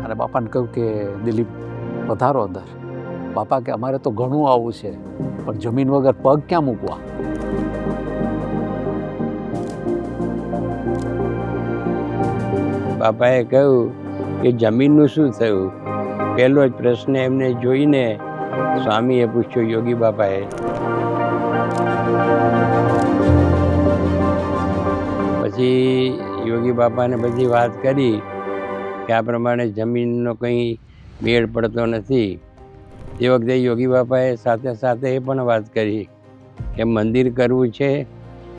અને બાપાને કહ્યું કે દિલીપ પધારો અંદર. બાપા કે અમારે તો ઘણું આવું છે, પણ જમીન વગર પગ ક્યાં મૂકવા? બાપાએ કહ્યું કે જમીનનું શું થયું? પહેલો જ પ્રશ્ન એમને જોઈને સ્વામીએ પૂછ્યો યોગી બાપાએ. પછી યોગી બાપાને બધી વાત કરી કે આ પ્રમાણે જમીનનો કંઈ મેળ પડતો નથી. તે વખતે યોગી બાપાએ સાથે સાથે એ પણ વાત કરી કે મંદિર કરવું છે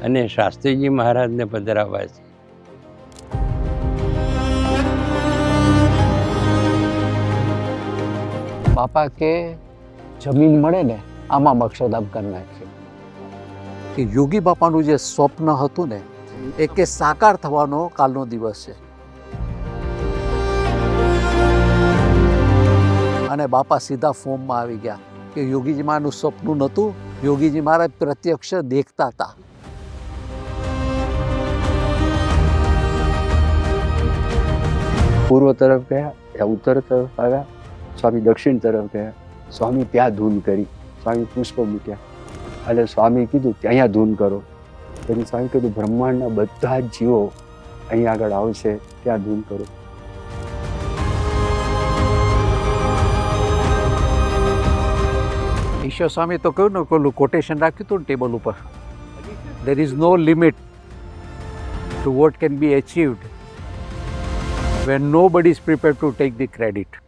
અને શાસ્ત્રીજી મહારાજને પધરાવવા છે. બાપા કે જમીન મળે ને આમાં મક્ષદામ કરી નાખીએ. કે યોગી બાપાનું જે સ્વપ્ન હતું ને એ કે સાકાર થવાનો કાલનો દિવસ છે. અને બાપા સીધા ફોર્મમાં આવી ગયા કે યોગીજી મહારાજનું સપનું નહોતું, યોગીજી મહારાજ પ્રત્યક્ષ દેખતા હતા. પૂર્વ તરફ ગયા, ત્યાં ઉત્તર તરફ આવ્યા, સ્વામી દક્ષિણ તરફ ગયા, સ્વામી ત્યાં ધૂન કરી, સ્વામી પુષ્પ મૂક્યા. એટલે સ્વામી કીધું કે અહીંયા ધૂન કરો. પછી સ્વામી કીધું બ્રહ્માંડના બધા જ જીવો અહીં આગળ આવશે, ત્યાં ધૂન કરો. ઈશ્વર સ્વામી તો કહ્યું ને, પેલું કોટેશન રાખ્યું હતું ને ટેબલ ઉપર, there is no limit to what can be achieved when nobody is prepared to take the credit.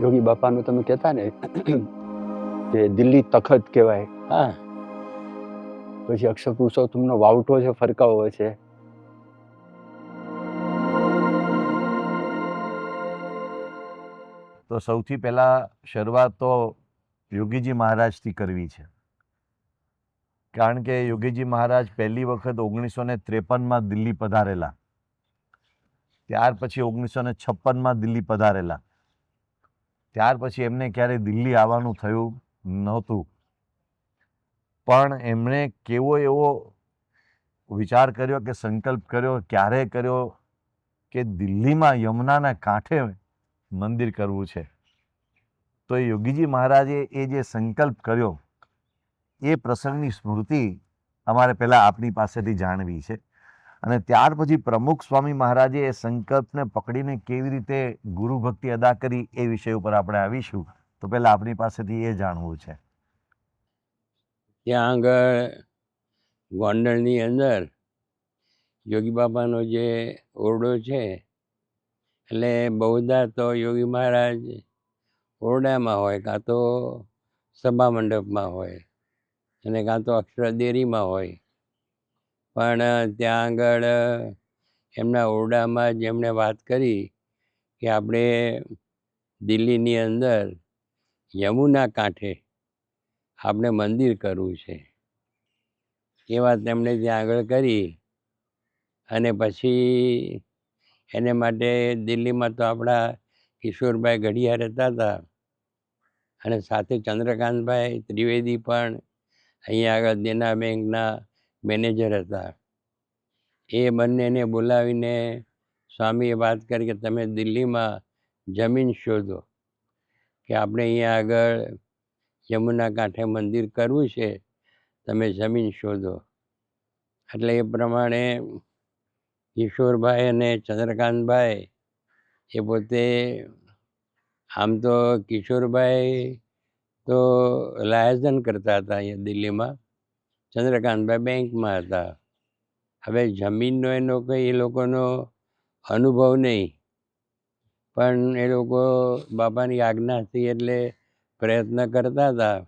યોગી બાપાનું તમે કહેતા ને કે દિલ્હી તખત કહેવાય. હા, પછી અક્ષર પુરુષોત્તમનો વાવટો છે, ફરકાવો છે. તો સૌથી પહેલાં શરૂઆત તો યોગીજી મહારાજથી કરવી છે. કારણ કે યોગીજી મહારાજ પહેલી વખત 1953માં દિલ્હી પધારેલા, ત્યાર પછી 1956માં દિલ્હી પધારેલા, ત્યાર પછી એમને ક્યારેય દિલ્હી આવવાનું થયું નહોતું. પણ એમણે કેવો એવો વિચાર કર્યો કે સંકલ્પ કર્યો, ક્યારે કર્યો કે દિલ્હીમાં યમુનાના કાંઠે મંદિર કરવું છે. તો એ યોગીજી મહારાજે એ જે સંકલ્પ કર્યો એ પ્રસંગની સ્મૃતિ અમારે પહેલાં આપની પાસેથી જાણવી છે. અને ત્યાર પછી પ્રમુખ સ્વામી મહારાજે એ સંકલ્પને પકડીને કેવી રીતે ગુરુ ભક્તિ અદા કરી એ વિષય ઉપર આપણે આવીશું. તો પહેલાં આપની પાસેથી એ જાણવું છે. ત્યાં આગળ ગોંડલની અંદર યોગી બાપાનો જે ઓરડો છે, એટલે બહુધા તો યોગી મહારાજ ઓરડામાં હોય, કાં તો સભા મંડપમાં હોય, અને કાં તો અક્ષરદેરીમાં હોય. પણ ત્યાં આગળ એમના ઓરડામાં જ એમણે વાત કરી કે આપણે દિલ્હીની અંદર યમુના કાંઠે આપણે મંદિર કરવું છે. એ વાત એમણે ત્યાં આગળ કરી. અને પછી એને માટે દિલ્હીમાં તો આપણા કિશોરભાઈ ગઢિયા રહેતા હતા, અને સાથે ચંદ્રકાંતભાઈ ત્રિવેદી પણ અહીંયા આગળ દેના બેંકના મેનેજર હતા. એ બંનેને બોલાવીને સ્વામીએ વાત કરી કે તમે દિલ્હીમાં જમીન શોધો, કે આપણે અહીંયા આગળ યમુના કાંઠે મંદિર કરવું છે, તમે જમીન શોધો. એટલે એ પ્રમાણે કિશોરભાઈ અને ચંદ્રકાંતભાઈ એ પોતે, આમ તો કિશોરભાઈ તો લાયઝન કરતા હતા અહીંયા દિલ્હીમાં, ચંદ્રકાંતભાઈ બેંકમાં હતા. હવે જમીનનો એનો કંઈ એ લોકોનો અનુભવ નહીં, પણ એ લોકો બાપાની આજ્ઞાથી એટલે પ્રયત્ન કરતા હતા.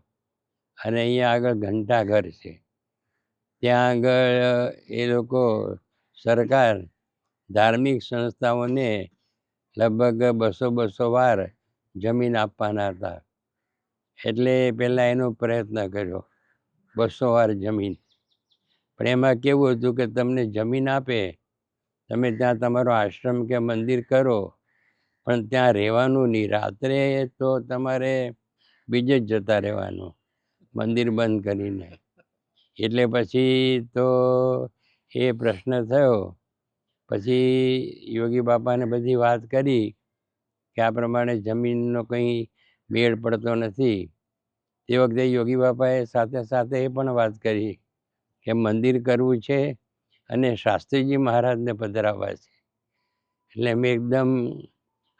અને અહીંયા આગળ ઘંટાઘર છે, ત્યાં આગળ એ લોકો સરકાર ધાર્મિક સંસ્થાઓને લગભગ 200 વાર જમીન આપવાના હતા. એટલે પહેલાં એનો પ્રયત્ન કર્યો, 200 વાર જમીન. પણ એમાં કેવું હતું કે તમને જમીન આપે, તમે ત્યાં તમારો આશ્રમ કે મંદિર કરો, પણ ત્યાં રહેવાનું નહીં. રાત્રે તો તમારે બીજે જ જતા રહેવાનું મંદિર બંધ કરીને. એટલે પછી તો એ પ્રશ્ન થયો. પછી યોગી બાપાને બધી વાત કરી કે આ પ્રમાણે જમીનનો કંઈ મેળ પડતો નથી. તે વખતે યોગી બાપાએ સાથે સાથે એ પણ વાત કરી કે મંદિર કરવું છે અને શાસ્ત્રીજી મહારાજને પધરાવવા છે. એટલે મેં એકદમ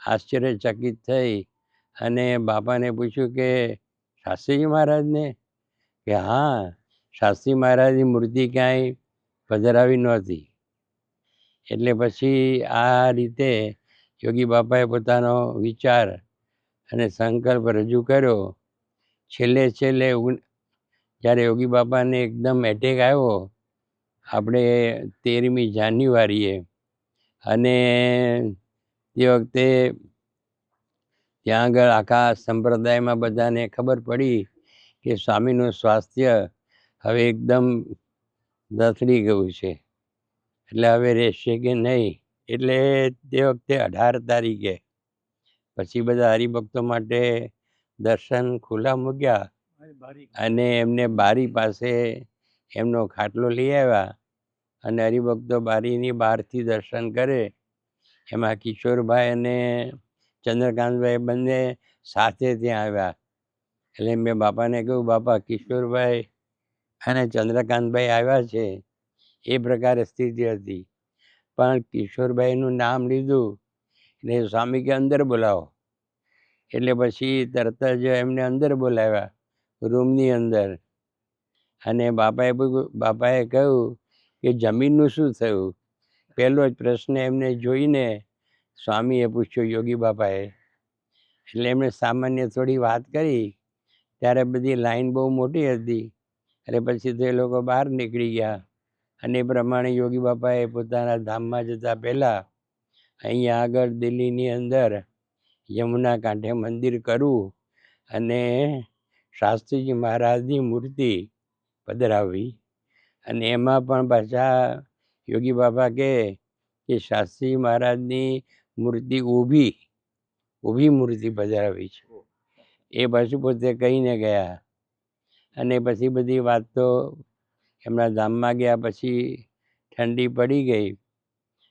આશ્ચર્યચકિત થઈ અને બાપાને પૂછ્યું કે શાસ્ત્રીજી મહારાજને? કે હા, શાસ્ત્રી મહારાજની મૂર્તિ ક્યાંય પધરાવી નહોતી. એટલે પછી આ રીતે યોગી બાપાએ પોતાનો વિચાર અને સંકલ્પ રજૂ કર્યો. છેલ્લે જ્યારે યોગી બાપાને એકદમ એટેક આવ્યો આપણે 13મી જાન્યુઆરીએ, અને તે વખતે ત્યાં આગળ આખા સંપ્રદાયમાં બધાને ખબર પડી કે સ્વામીનું સ્વાસ્થ્ય હવે એકદમ દથડી ગયું છે, એટલે હવે રહેશે કે નહીં. એટલે તે વખતે 18 તારીખે પછી બધા હરિભક્તો માટે દર્શન ખુલ્લા મૂક્યા અને એમને બારી પાસે એમનો ખાટલો લઈ આવ્યા અને હરિભક્તો બારીની બહારથી દર્શન કરે. એમાં કિશોરભાઈ અને ચંદ્રકાંતભાઈ બંને સાથે ત્યાં આવ્યા. એટલે મેં બાપાને કહ્યું, બાપા કિશોરભાઈ અને ચંદ્રકાંતભાઈ આવ્યા છે. એ પ્રકારે સ્થિતિ હતી. પણ કિશોરભાઈનું નામ લીધું એટલે સ્વામી કે અંદર બોલાવો. એટલે પછી તરત જ એમને અંદર બોલાવ્યા રૂમની અંદર. અને બાપાએ કહ્યું કે જમીનનું શું થયું? પહેલો જ પ્રશ્ન એમને જોઈને સ્વામીએ પૂછ્યો, યોગી બાપાએ. એટલે એમણે સામાન્ય થોડી વાત કરી. ત્યારે બધી લાઈન બહુ મોટી હતી. એટલે પછી તો એ લોકો બહાર નીકળી ગયા. અને એ પ્રમાણે યોગી બાપાએ પોતાના ધામમાં જતા પહેલાં અહીંયા આગળ દિલ્હીની અંદર યમુના કાંઠે મંદિર કરવું અને શાસ્ત્રીજી મહારાજની મૂર્તિ પધરાવવી. અને એમાં પણ પાછા યોગી બાપા કહે કે શાસ્ત્રીજી મહારાજની મૂર્તિ ઊભી મૂર્તિ પધરાવી છે. એ પાછું પોતે કહીને ગયા. અને પછી બધી વાત તો એમના ધામમાં ગયા પછી ઠંડી પડી ગઈ.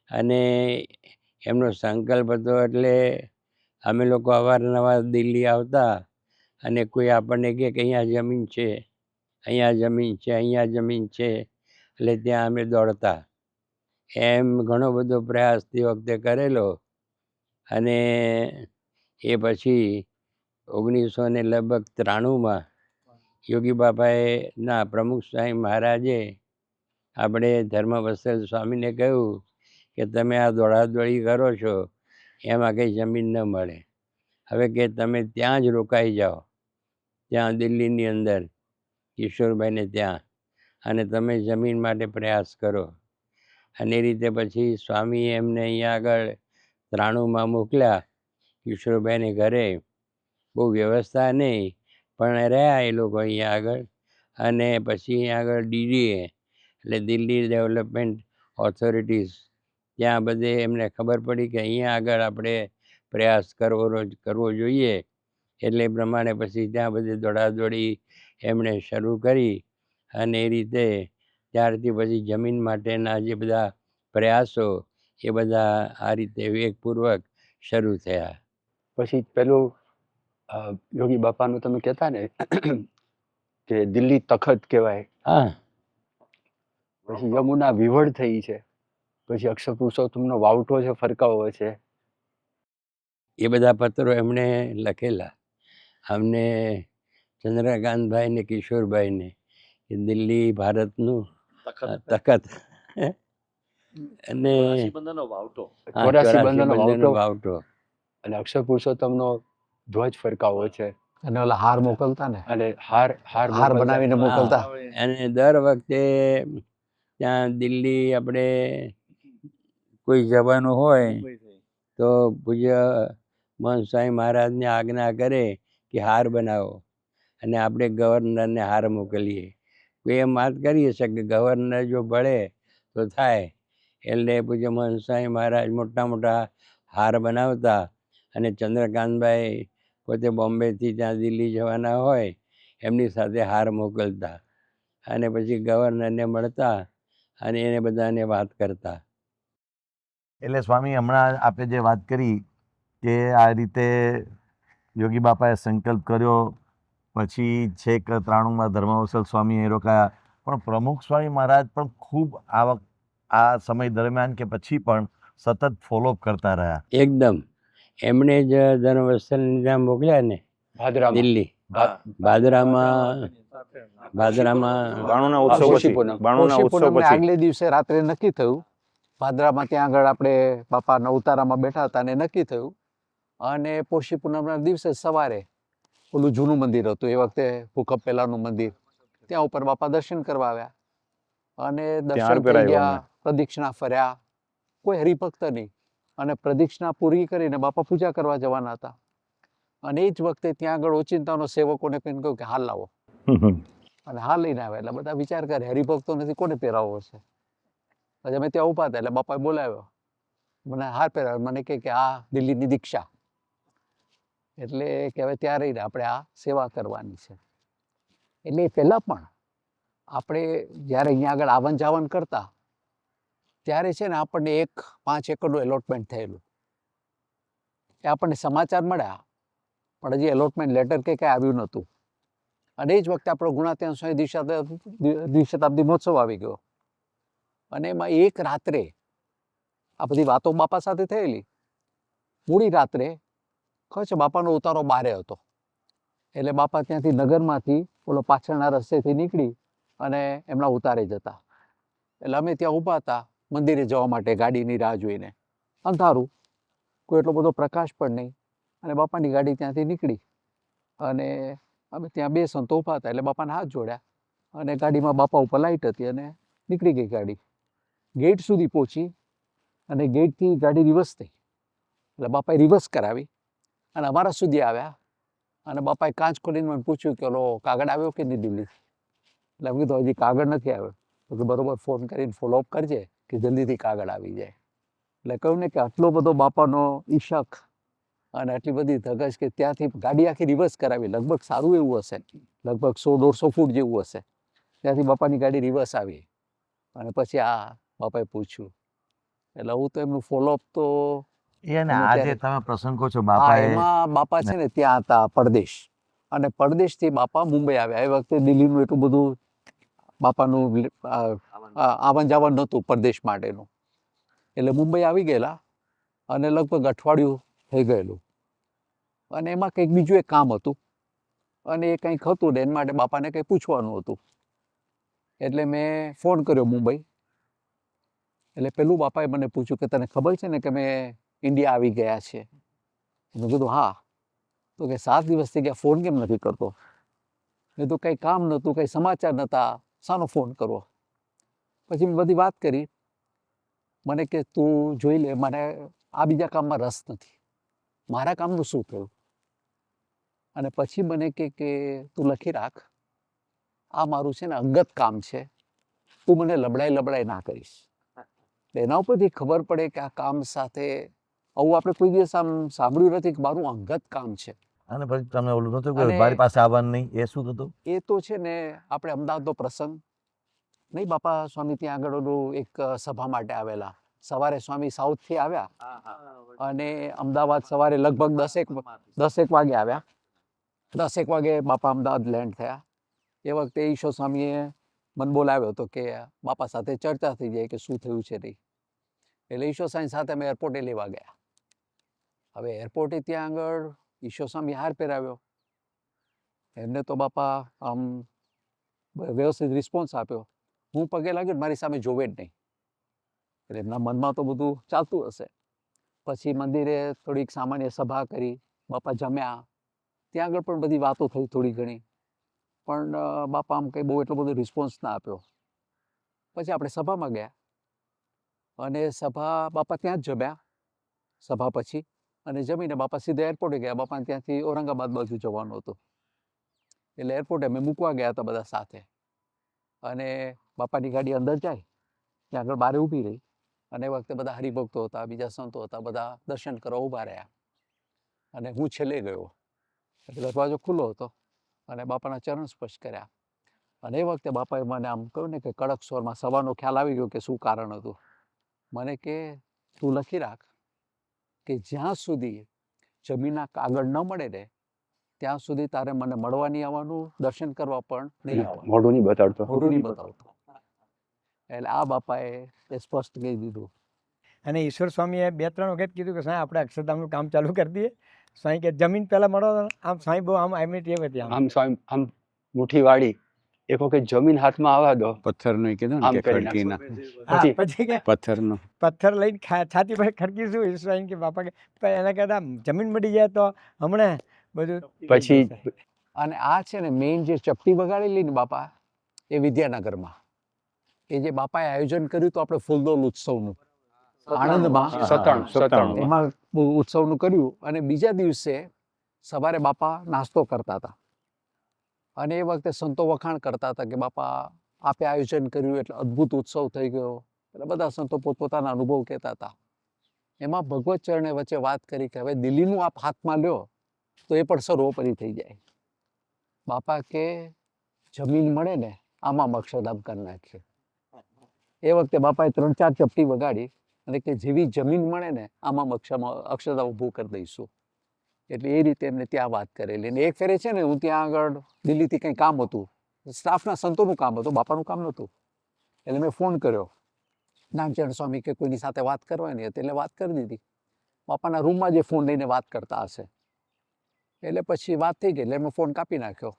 અને એમનો સંકલ્પ હતો. એટલે અમે લોકો અવારનવાર દિલ્હી આવતા અને કોઈ આપણને કહે કે અહીંયા જમીન છે, અહીંયા જમીન છે, અહીંયા જમીન છે, એટલે ત્યાં અમે દોડતા. એમ ઘણો બધો પ્રયાસ તે વખતે કરેલો. અને એ પછી 1993માં યોગી બાપાએ પ્રમુખ સ્વામી મહારાજે આપણે ધર્મવત્સલ સ્વામીને કહ્યું કે તમે આ દોડાદોડી કરો છો એમાં કંઈ જમીન ન મળે. હવે કે તમે ત્યાં જ રોકાઈ જાઓ, ત્યાં દિલ્હીની અંદર કિશોરભાઈને ત્યાં, અને તમે જમીન માટે પ્રયાસ કરો. અને એ રીતે પછી સ્વામીએ એમને અહીંયા આગળ 93માં મોકલ્યા કિશોરભાઈને ઘરે. બહુ વ્યવસ્થા નહીં, પણ રહ્યા એ લોકો અહીંયા આગળ. અને પછી અહીંયા આગળ DDA એટલે દિલ્હી ડેવલપમેન્ટ ઓથોરિટીઝ, ત્યાં બધે એમને ખબર પડી કે અહીંયા આગળ આપણે પ્રયાસ કરવો જોઈએ. એટલે એ પ્રમાણે પછી ત્યાં બધી દોડાદોડી એમણે શરૂ કરી. અને એ રીતે ત્યારથી પછી જમીન માટેના જે બધા પ્રયાસો એ બધા આ રીતે વિવેકપૂર્વક શરૂ થયા. પછી પેલું યોગી બાપાનું તમે કહેતા ને કે દિલ્હી તખત કહેવાય. હા, પછી યમુના વિવળ થઈ છે. પછી અક્ષર પુરુષોત્તમનો વાવટો છે, ફરકાવો છે. એ બધા પત્રો એમણે લખેલા અમને, ચંદ્રકાંતભાઈ ને કિશોરભાઈને, કે દિલ્હી ભારતનું તખત અને 84 બંધનનો વાવટો અને અક્ષર પુરુષોત્તમનો ધ્વજ ફરકાવો છે. અને ઓલા હાર મોકલતા ને, અને હાર બનાવીને મોકલતા. અને દર વખતે ત્યાં દિલ્હી આપણે કોઈ જવાનું હોય તો પૂજ્ય મહંત સ્વામી મહારાજને આજ્ઞા કરે કે હાર બનાવો, અને આપણે ગવર્નરને હાર મોકલીએ. કોઈ એમ વાત કરી હશે કે ગવર્નર જો ભળે તો થાય. એટલે પૂજ્ય મહંત સ્વામી મહારાજ મોટા મોટા હાર બનાવતા. અને ચંદ્રકાંતભાઈ પોતે બોમ્બેથી ત્યાં દિલ્હી જવાના હોય એમની સાથે હાર મોકલતા. અને પછી ગવર્નરને મળતા અને એને બધાને વાત કરતા. એટલે સ્વામી હમણાં આપણે જે વાત કરી કે આ રીતે યોગી બાપાએ સંકલ્પ કર્યો, પછી છેક 93માં ધર્માવસલ સ્વામી એ રોકાયા, પણ પ્રમુખ સ્વામી મહારાજ પણ ખૂબ આ સમય દરમિયાન કે પછી પણ સતત ફોલોઅપ કરતા રહ્યા. એકદમ એમણે જ ધર્મવત્સલને ત્યાં મોકલ્યા ને ભાદરામાં દિલ્હી, ભાદરામાં બાણુંના ઉત્સવ પોષી પછી પૂનમ. બાણુંના પોષી ઉત્સવ પૂનમને પછી આગલે દિવસે રાત્રે નક્કી થયું. ભાદરામાં ત્યાં આગળ આપણે બાપાના ઉતારામાં બેઠા હતા અને નક્કી થયું. અને પોષી પૂનમના દિવસે સવારે ઓલું જૂનું મંદિર હતું, એ વખતે ભૂકંપ પહેલાનું મંદિર, ત્યાં ઉપર બાપા દર્શન કરવા આવ્યા. અને દર્શન થઈ કરાવ્યું ગયા, અમને. પ્રદક્ષિણા ફર્યા, કોઈ હરિભક્ત નહીં. અને પ્રદક્ષિણા પૂરી કરીને બાપા પૂજા કરવા જવાના હતા. અને એ જ વખતે ત્યાં આગળ ઓચિંતાનો સેવકોને કહીને કહ્યું કે હાલ લાવો. અને હાલ લઈને આવ્યા. એટલે બધા વિચાર કરે હરિભક્તો નથી, કોને પહેરાવો છે. પછી અમે ત્યાં ઉભા હતા એટલે બાપાએ બોલાવ્યો, મને હાર પહેરાવ્યો. મને કહે કે આ દિલ્હીની દીક્ષા, એટલે કે હવે ત્યાં રહીને આપણે આ સેવા કરવાની છે. એટલે એ પહેલાં પણ આપણે જ્યારે અહીંયા આગળ આવન જાવન કરતા ત્યારે છે ને આપણને 5 એકરનું એલોટમેન્ટ થયેલું. એ આપણને સમાચાર મળ્યા, પણ હજી એલોટમેન્ટ લેટર કે કાંઈ આવ્યું નહોતું. અને એ જ વખતે આપણો ગુણાત્યાન સ્વામી દ્વિશતાબ્દી મહોત્સવ આવી ગયો. અને એમાં એક રાત્રે આ બધી વાતો બાપા સાથે થયેલી. પૂરી રાત્રે કચ્છ બાપાનો ઉતારો બારે હતો. એટલે બાપા ત્યાંથી નગરમાંથી ઓલો પાછળના રસ્તેથી નીકળી અને એમના ઉતારે જતા. એટલે અમે ત્યાં ઊભા હતા મંદિરે જવા માટે ગાડીની રાહ જોઈને. અંધારું, કોઈ એટલો બધો પ્રકાશ પણ નહીં. અને બાપાની ગાડી ત્યાંથી નીકળી અને અમે ત્યાં બે સંતો ઊભા હતા. એટલે બાપાને હાથ જોડ્યા અને ગાડીમાં બાપા ઉપર લાઇટ હતી અને નીકળી ગઈ ગાડી. ગેટ સુધી પહોંચી અને ગેટથી ગાડી રિવર્સ થઈ. એટલે બાપાએ રિવર્સ કરાવી અને અમારા સુધી આવ્યા. અને બાપાએ કાચ ખોલીને મને પૂછ્યું કે ઓલો કાગળ આવ્યો કે નહીં દિલ્હી. એટલે મેં કીધું હજી કાગળ નથી આવ્યો. તો કે બરોબર ફોન કરીને ફોલોઅપ કરજે કે જલ્દીથી કાગળ આવી જાય. એટલે કહ્યું ને કે આટલો બધો બાપાનો ઈશક અને આટલી બધી ધગશ કે ત્યાંથી ગાડી આખી રિવર્સ કરાવી. લગભગ સારું એવું હશે, લગભગ 100-150 ફૂટ જેવું હશે. ત્યાંથી બાપાની ગાડી રિવર્સ આવી અને પછી આ બાપાએ પૂછ્યું. એટલે હું તો એમનું ફોલોઅપ તો એને અમે આજે ત્યારે- તમે પ્રસંગ કહો છો હા, બાપાએ, એમાં બાપા છે ને ત્યાં હતા પરદેશ. અને પરદેશથી બાપા મુંબઈ આવ્યા. એ વખતે દિલ્હીનું એટલું બધું બાપાનું આવન જાવન નહોતું પરદેશ માટેનું. એટલે મુંબઈ આવી ગયેલા અને લગભગ અઠવાડિયું થઈ ગયેલું. અને એમાં કંઈક બીજું એક કામ હતું અને એ કંઈક હતું ને એના માટે બાપાને કંઈ પૂછવાનું હતું. એટલે મેં ફોન કર્યો મુંબઈ. એટલે પેલું બાપાએ મને પૂછ્યું કે તને ખબર છે ને કે મેં ઇન્ડિયા આવી ગયા છે. મેં કીધું હા. તો કે 7 દિવસ થઈ ગયા, ફોન કેમ નથી કરતો? મેં તો કંઈ કામ નહોતું, કંઈ સમાચાર નહોતા, શાનો ફોન કરવો? પછી મેં બધી વાત કરી. મને કે તું જોઈ લે, મને આ બીજા કામમાં રસ નથી, મારા કામનું શું થયું? અને પછી મને કે તું લખી રાખ, આ મારું છે ને અંગત કામ છે, તું મને લબડાઈ ના કરીશ. એના ઉપરથી ખબર પડે કે આ કામ સાથે આવું આપણે કોઈ દિવસ આમ સાંભળ્યું નથી કે મારું અંગત કામ છે. અને પછી તમને ઓલું નતું કે અને- મારી પાસે આવવાનું નહીં, એ શું થતું? એ તો છે ને આપણે અમદાવાદનો પ્રસંગ નહીં, બાપા સ્વામી ત્યાં આગળ ઓલું એક સભા માટે આવેલા. સવારે સ્વામી સાઉથથી આવ્યા અને અમદાવાદ સવારે લગભગ 10 વાગે આવ્યા. 10 વાગે બાપા અમદાવાદ લેન્ડ થયા. એ વખતે ઈશો સ્વામીએ મને બોલાવ્યો હતો કે બાપા સાથે ચર્ચા થઈ જાય કે શું થયું છે નહીં. એટલે ઈશો સ્વામી સાથે અમે એરપોર્ટે લેવા ગયા. હવે એરપોર્ટે ત્યાં આગળ ઈશો સ્વામી હાર પહેરાવ્યો. એમને તો બાપા આમ વ્યવસ્થિત રિસ્પોન્સ આપ્યો. હું પગે લાગ્યો, મારી સામે જોવે જ નહીં. એટલે એમના મનમાં તો બધું ચાલતું હશે. પછી મંદિરે થોડીક સામાન્ય સભા કરી, બાપા જમ્યા. ત્યાં આગળ પણ બધી વાતો થઈ થોડી ઘણી, પણ બાપા આમ કંઈ બહુ એટલો બધો રિસ્પોન્સ ના આપ્યો. પછી આપણે સભામાં ગયા અને સભા બાપા ત્યાં જ જમ્યા. સભા પછી અને જમીને બાપા સીધા એરપોર્ટે ગયા. બાપાને ત્યાંથી ઔરંગાબાદ બાજુ જવાનું હતું. એટલે એરપોર્ટે અમે મૂકવા ગયા હતા બધા સાથે. અને બાપાની ગાડી અંદર જાય ત્યાં આગળ બારે ઊભી રહી. અને એ વખતે બધા હરિભક્તો હતા, બીજા સંતો હતા, બધા દર્શન કરવા ઊભા રહ્યા. અને હું છેલ્લે ગયો. એટલે દરવાજો ખુલ્લો હતો અને બાપાના ચરણ સ્પર્શ કર્યા. અને એ વખતે બાપાએ મને આમ કહ્યું ને કે કડક સ્વરમાં સવારનો ખ્યાલ આવી ગયો કે શું કારણ હતું. મને કે તું લખી રાખ કે જ્યાં સુધી જમીનના કાગળ ન મળે ને ત્યાં સુધી તારે મને મળવા નહીં આવવાનું, દર્શન કરવા પણ નહીં આવવાનું, મોઢું નહીં બતાડતો. મોઢું નહીં બતાવતો. એટલે આ બાપાએ એ સ્પષ્ટ કહી દીધું. અને ઈશ્વર સ્વામીએ 2-3 વખત કીધું કે સાંઈ આપણે અક્ષરધામનું કામ ચાલુ કરી દઈએ. સાંઈ કે જમીન પહેલાં મળો. આમ સાંઈ બહુ આમ એમની ટેવ હતી. આમ સ્વામી આમ મુઠ્ઠી વાળી એક વખત જમીન હાથમાં આવવા દો, પથ્થરનું કીધું ને આમ કે કરી ખડકીના હા, પછી કે પથ્થરનું પથ્થર લઈને છાતી પર ખડકીશું. ઈશ્વર સ્વામી કે બાપા કે પણ એના કરતાં જમીન મળી જાય તો હમણાં બધું પછી અને આ છે ને મેઇન જે ચપટી વગાડેલી ને બાપા, એ વિદ્યાનગરમાં એ જે બાપાએ આયોજન કર્યું હતું આપણે ફૂલદોલ ઉત્સવનું આણંદમાં, સતાણું એમાં ઉત્સવનું કર્યું. અને બીજા દિવસે સવારે બાપા નાસ્તો કરતા હતા અને એ વખતે સંતો વખાણ કરતા હતા કે બાપા આપે આયોજન કર્યું એટલે અદ્ભુત ઉત્સવ થઈ ગયો. એટલે બધા સંતો પોતપોતાના અનુભવ કહેતા હતા. એમાં ભગવત ચરણે વચ્ચે વાત કરી કે હવે દિલ્હીનું આપ હાથમાં લ્યો તો એ પણ સર્વોપરી થઈ જાય. બાપા કે જમીન મળે ને આમાં અક્ષરધામ કરી નાખીએ. એ વખતે બાપાએ 3-4 ચપટી વગાડી અને કે જેવી જમીન મળે ને આમાં અક્ષરધામ ઊભું કરી દઈશું. એટલે એ રીતે એમને ત્યાં વાત કરેલી. અને એક ફેરે છે ને હું ત્યાં આગળ દિલ્હીથી કંઈ કામ હતું, સ્ટાફના સંતોનું કામ હતું, બાપાનું કામ નહોતું. એટલે મેં ફોન કર્યો નામચરણ સ્વામી કે કોઈની સાથે વાત કરવાની હતી, એટલે વાત કરી દીધી. બાપાના રૂમમાં જે ફોન લઈને વાત કરતા હશે. એટલે પછી વાત થઈ ગઈ એટલે મેં ફોન કાપી નાખ્યો.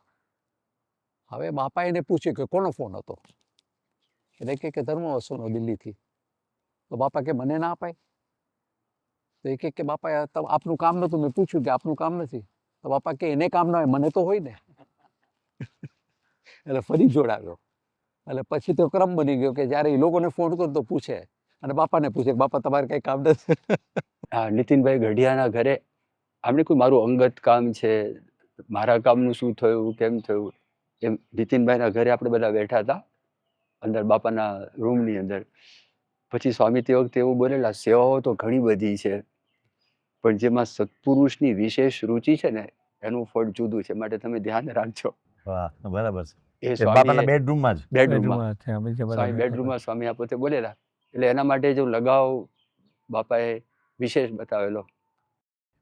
હવે બાપાએ એને પૂછ્યું કે કોનો ફોન હતો, એટલે કે ધર્મવસુનો દિલ્હીથી. તો બાપા કે મને ના અપાય. તો એ કે બાપા આપનું કામ નહોતું. મેં પૂછ્યું કે આપનું કામ નથી. તો બાપા કે એને કામ ના હોય, મને તો હોય ને. એટલે ફરી જોડાવ્યો. એટલે પછી તો ક્રમ બની ગયો કે જ્યારે એ લોકોને ફોન કરો તો પૂછે અને બાપાને પૂછે કે બાપા તમારે કંઈ કામ નથી. હા, નીતિનભાઈ ગઢિયાના ઘરે આમને કોઈ મારું અંગત કામ છે, મારા કામનું શું થયું, કેમ થયું, એમ નીતિનભાઈના ઘરે આપણે બધા બેઠા હતા અંદર બાપાના રૂમની અંદર. પછી સ્વામી તે વખતે એવું બોલેલા, સેવાઓ તો ઘણી બધી છે પણ જેમાં સત્પુરુષની વિશેષ રુચિ છે ને એનું ફળ જુદું છે, માટે તમે ધ્યાન રાખજો. વાહ, બરાબર છે. એ એ બાપાના સ્વામી બેડરૂમમાં જ બેડરૂમમાં સ્વામી આ પોતે બોલેલા. એટલે એના માટે જો લગાવ બાપાએ વિશેષ બતાવેલો.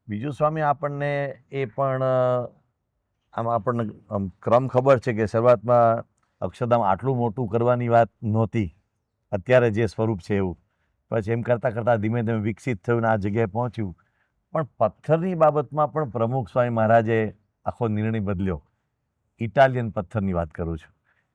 બીજું સ્વામી આપણને એ પણ આમ આપણને ક્રમ ખબર છે કે શરૂઆતમાં અક્ષરધામ આટલું મોટું કરવાની વાત નહોતી, અત્યારે જે સ્વરૂપ છે એવું. પછી એમ કરતાં કરતાં ધીમે ધીમે વિકસિત થયું ને આ જગ્યાએ પહોંચ્યું. પણ પથ્થરની બાબતમાં પણ પ્રમુખ સ્વામી મહારાજે આખો નિર્ણય બદલ્યો. ઇટાલિયન પથ્થરની વાત કરું છું,